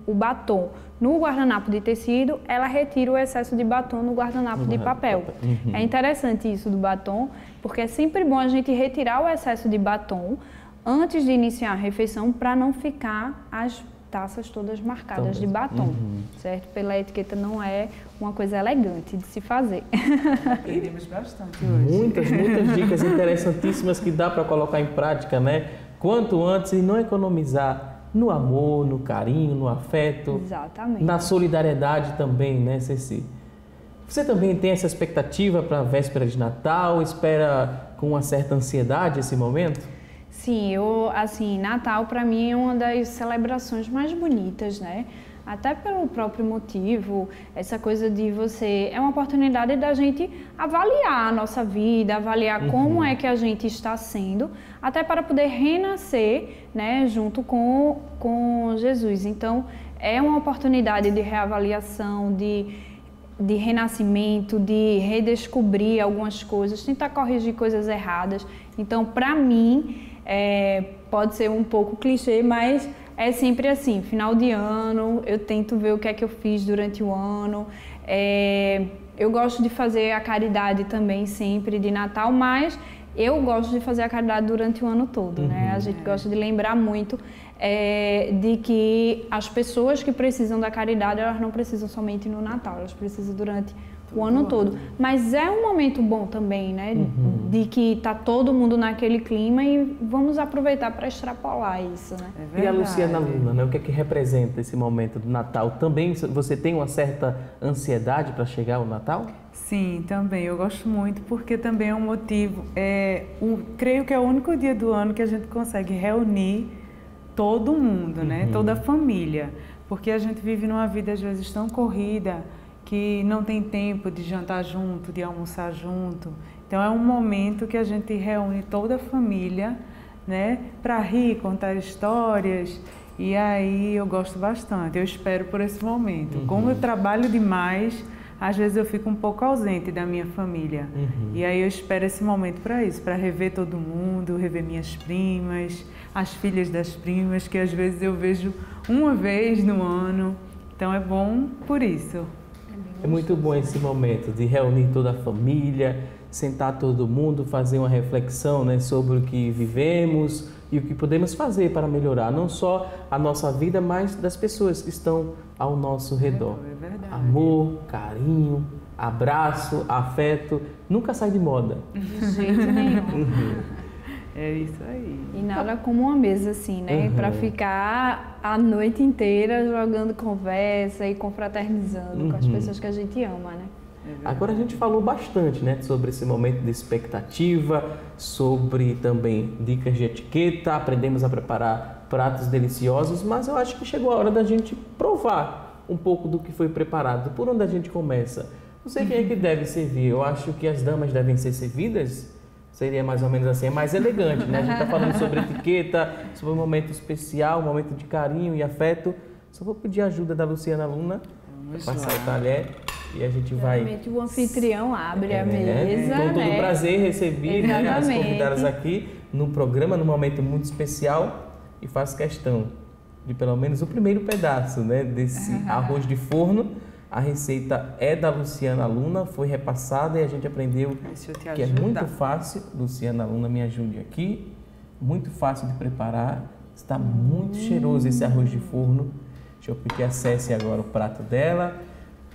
o batom no guardanapo de tecido, ela retira o excesso de batom no guardanapo de papel. É interessante isso do batom, porque é sempre bom a gente retirar o excesso de batom antes de iniciar a refeição para não ficar as taças todas marcadas de batom, certo? Pela etiqueta não é uma coisa elegante de se fazer. Aprendemos bastante hoje. Muitas dicas interessantíssimas que dá para colocar em prática, né? Quanto antes e não economizar no amor, no carinho, no afeto. Exatamente. Na solidariedade também, né, Ceci? Você também tem essa expectativa para a véspera de Natal? Espera com uma certa ansiedade esse momento? Sim, Natal para mim é uma das celebrações mais bonitas, né? Até pelo próprio motivo, essa coisa de é uma oportunidade da gente avaliar a nossa vida, avaliar como é que a gente está sendo, até para poder renascer, né, junto com Jesus. Então, é uma oportunidade de reavaliação, de renascimento, de redescobrir algumas coisas, tentar corrigir coisas erradas. Então, para mim, pode ser um pouco clichê, mas é sempre assim, final de ano, eu tento ver o que é que eu fiz durante o ano. Eu gosto de fazer a caridade também sempre de Natal, mas eu gosto de fazer a caridade durante o ano todo, né? A gente gosta de lembrar muito de que as pessoas que precisam da caridade, elas não precisam somente no Natal, elas precisam durante o ano todo. Mas é um momento bom também, né? De que tá todo mundo naquele clima e vamos aproveitar para extrapolar isso, né? E a Luciana Luna, né? O que é que representa esse momento do Natal? Também você tem uma certa ansiedade para chegar o Natal? Sim, também. Eu gosto muito porque também é um motivo. Creio que é o único dia do ano que a gente consegue reunir todo mundo, né? Toda a família. Porque a gente vive numa vida às vezes tão corrida que não tem tempo de jantar junto, de almoçar junto. Então é um momento que a gente reúne toda a família, né, para rir, contar histórias. E aí eu gosto bastante, eu espero por esse momento. Como eu trabalho demais, às vezes eu fico um pouco ausente da minha família. E aí eu espero esse momento para isso, para rever todo mundo, rever minhas primas, as filhas das primas, que às vezes eu vejo uma vez no ano. Então é bom por isso. É muito bom esse momento de reunir toda a família, sentar todo mundo, fazer uma reflexão, né, sobre o que vivemos e o que podemos fazer para melhorar não só a nossa vida, mas das pessoas que estão ao nosso redor. É verdade. Amor, carinho, abraço, afeto, nunca sai de moda. De jeito nenhum. É isso aí. E nada como uma mesa assim, né? Para ficar a noite inteira jogando conversa e confraternizando com as pessoas que a gente ama, né? Agora a gente falou bastante, né, sobre esse momento de expectativa, sobre também dicas de etiqueta, aprendemos a preparar pratos deliciosos, mas eu acho que chegou a hora da gente provar um pouco do que foi preparado. Por onde a gente começa? Não sei quem é que deve servir. Eu acho que as damas devem ser servidas. Seria mais ou menos assim, é mais elegante, né? A gente está falando sobre etiqueta, sobre um momento especial, um momento de carinho e afeto. Só vou pedir a ajuda da Luciana Luna para passar o talher e a gente vai... Realmente o anfitrião abre a mesa, com todo né? prazer receber, né, as convidadas aqui no programa, num momento muito especial, e faço questão de pelo menos o primeiro pedaço, né, desse arroz de forno. A receita é da Luciana Luna, foi repassada e a gente aprendeu que é muito fácil. Luciana Luna, me ajude aqui. Muito fácil de preparar. Está muito cheiroso esse arroz de forno. Deixa eu pedir acesse agora o prato dela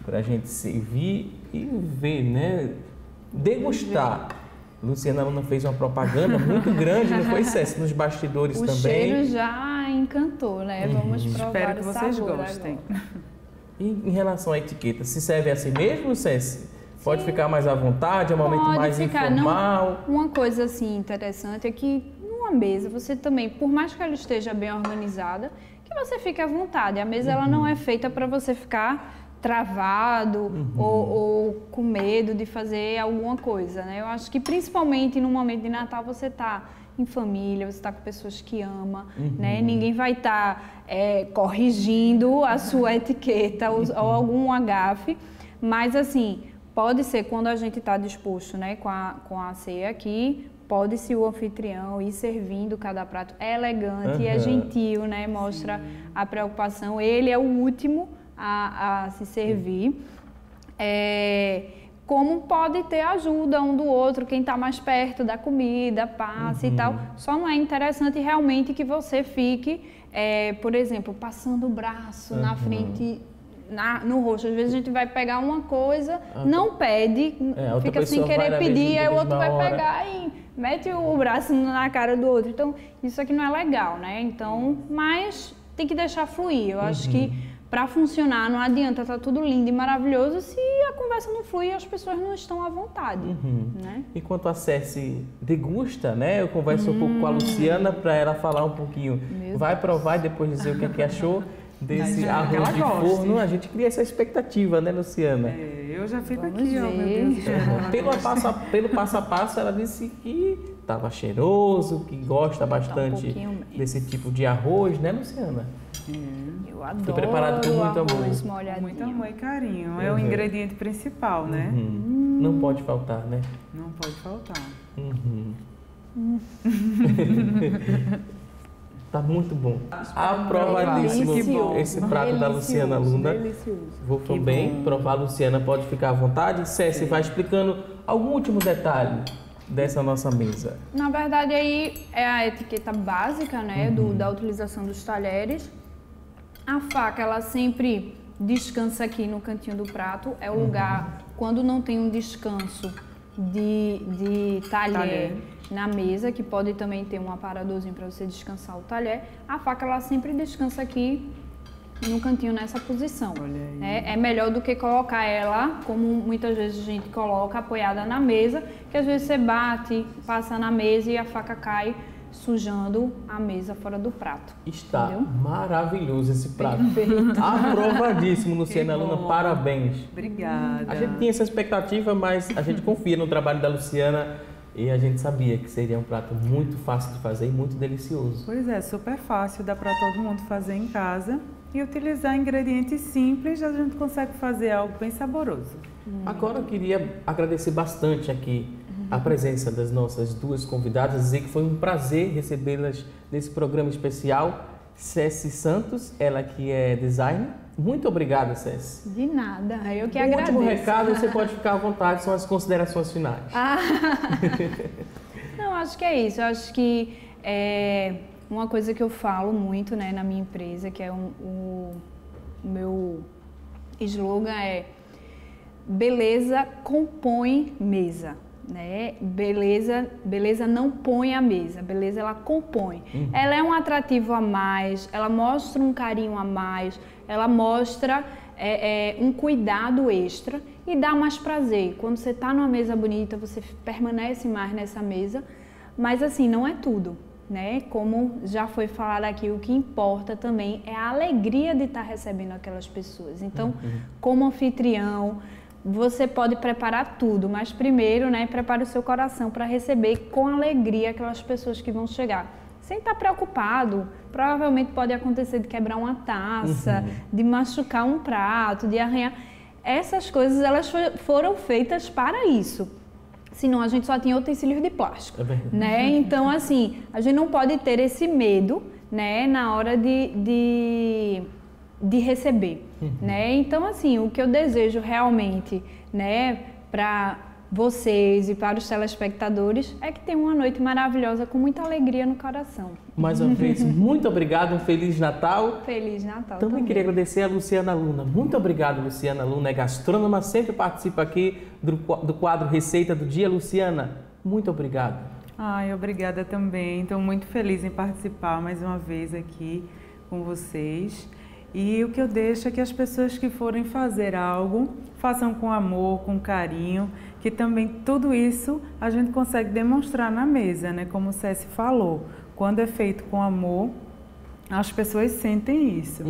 para a gente servir e ver, né? Degustar. Luciana Luna fez uma propaganda muito grande, não foi, Cécia? Nos bastidores também. O cheiro já encantou, né? Vamos provar. Espero que vocês gostem. E em relação à etiqueta, se serve assim mesmo, Cécia? Pode ficar mais à vontade, é um momento mais informal? Uma coisa assim interessante é que numa mesa você também, por mais que ela esteja bem organizada, que você fique à vontade. A mesa ela não é feita para você ficar travado ou com medo de fazer alguma coisa, né? Eu acho que principalmente no momento de Natal você está em família, você está com pessoas que ama, né? Ninguém vai estar corrigindo a sua etiqueta ou algum agafe, mas assim, pode ser quando a gente está disposto, né, com a ceia aqui, pode-se o anfitrião ir servindo cada prato, é elegante, é gentil, né? Mostra a preocupação, ele é o último a se servir. Como pode ter ajuda um do outro, quem está mais perto da comida, passa e tal. Só não é interessante realmente que você fique, por exemplo, passando o braço na frente, no rosto. Às vezes a gente vai pegar uma coisa, não pede, fica sem querer pedir, aí o outro vai pegar e mete o braço na cara do outro. Então, isso aqui não é legal, né? Então, mas tem que deixar fluir. Eu acho que para funcionar, não adianta estar tudo lindo e maravilhoso se a conversa não flui e as pessoas não estão à vontade. Né? Enquanto a Céci degusta, né? Eu converso um pouco com a Luciana para ela falar um pouquinho. Vai provar e depois dizer o que achou desse arroz de forno. A gente cria essa expectativa, né, Luciana? Eu já fico aqui, ó, meu Deus. Pelo passo a passo, ela disse que estava cheiroso, que gosta bastante desse tipo de arroz, né, Luciana? Eu adoro. Foi preparado com muito amor. Molhadinho. Muito amor e carinho. É o ingrediente principal, né? Não pode faltar, né? Não pode faltar. Tá muito bom. Aprovadíssimo esse prato da Luciana Luna. Delicioso. Vou também provar, a Luciana pode ficar à vontade. Céci, vai explicando algum último detalhe dessa nossa mesa. Na verdade, aí é a etiqueta básica, né, da utilização dos talheres. A faca, ela sempre descansa aqui no cantinho do prato. É o lugar, quando não tem um descanso de talher na mesa, que pode também ter um aparadorzinho para você descansar o talher. A faca, ela sempre descansa aqui no cantinho, nessa posição. É melhor do que colocar ela, como muitas vezes a gente coloca, apoiada na mesa, que às vezes você bate, passa na mesa e a faca cai, sujando a mesa fora do prato. Está maravilhoso esse prato. Aprovadíssimo, Luciana Luna, parabéns. Obrigada. A gente tinha essa expectativa, mas a gente confia no trabalho da Luciana e a gente sabia que seria um prato muito fácil de fazer e muito delicioso. Pois é, super fácil, dá para todo mundo fazer em casa e utilizar ingredientes simples, a gente consegue fazer algo bem saboroso. Agora eu queria agradecer bastante aqui a presença das nossas duas convidadas, dizer que foi um prazer recebê-las nesse programa especial Ceci Santos, ela que é designer. Muito obrigado, Ceci. De nada, eu que O agradeço. último recado, você pode ficar à vontade, são as considerações finais. Não, acho que é isso. Eu acho que uma coisa que eu falo muito, né, na minha empresa, que é o meu slogan é: beleza compõe mesa. Né? Beleza não põe a mesa, beleza ela compõe. Ela é um atrativo a mais, ela mostra um carinho a mais, ela mostra um cuidado extra e dá mais prazer. Quando você está numa mesa bonita, você permanece mais nessa mesa, mas assim, não é tudo. Né? Como já foi falado aqui, o que importa também é a alegria de estar recebendo aquelas pessoas. Então, como anfitrião, você pode preparar tudo, mas primeiro, né, prepare o seu coração para receber com alegria aquelas pessoas que vão chegar. Sem estar preocupado, provavelmente pode acontecer de quebrar uma taça, de machucar um prato, de arranhar. Essas coisas, elas foram feitas para isso. Senão a gente só tinha utensílios de plástico, né? Então, assim, a gente não pode ter esse medo, né, na hora de receber, né? Então, assim, o que eu desejo realmente, né, para vocês e para os telespectadores é que tenham uma noite maravilhosa com muita alegria no coração. Mais uma vez, muito obrigado, um Feliz Natal. Feliz Natal Também queria agradecer a Luciana Luna. Muito obrigado, Luciana Luna, é gastrônoma, sempre participa aqui do quadro Receita do Dia. Luciana, muito obrigado. Ai, obrigada também. Estou muito feliz em participar mais uma vez aqui com vocês. E o que eu deixo é que as pessoas que forem fazer algo, façam com amor, com carinho, que também tudo isso a gente consegue demonstrar na mesa, né? Como o Ceci falou, quando é feito com amor, as pessoas sentem isso.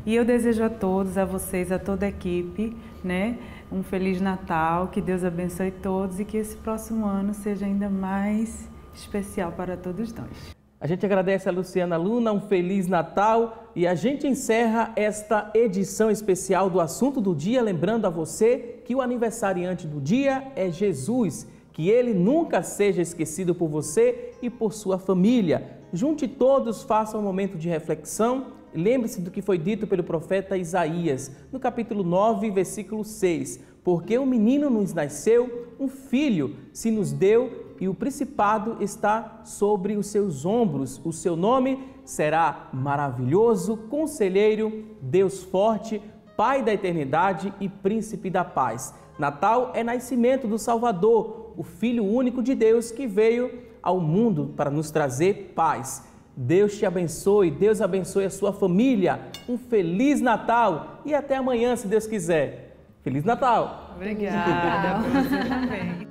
E eu desejo a todos, a vocês, a toda a equipe, né, um Feliz Natal, que Deus abençoe todos e que esse próximo ano seja ainda mais especial para todos nós. A gente agradece a Luciana Luna, um Feliz Natal e a gente encerra esta edição especial do Assunto do Dia, lembrando a você que o aniversariante do dia é Jesus, que ele nunca seja esquecido por você e por sua família. Junte todos, faça um momento de reflexão e lembre-se do que foi dito pelo profeta Isaías, no capítulo 9, versículo 6. Porque um menino nos nasceu, um filho se nos deu e o principado está sobre os seus ombros. O seu nome será Maravilhoso, Conselheiro, Deus Forte, Pai da Eternidade e Príncipe da Paz. Natal é nascimento do Salvador, o Filho único de Deus que veio ao mundo para nos trazer paz. Deus te abençoe, Deus abençoe a sua família. Um Feliz Natal e até amanhã, se Deus quiser. Feliz Natal! Obrigada, para você também.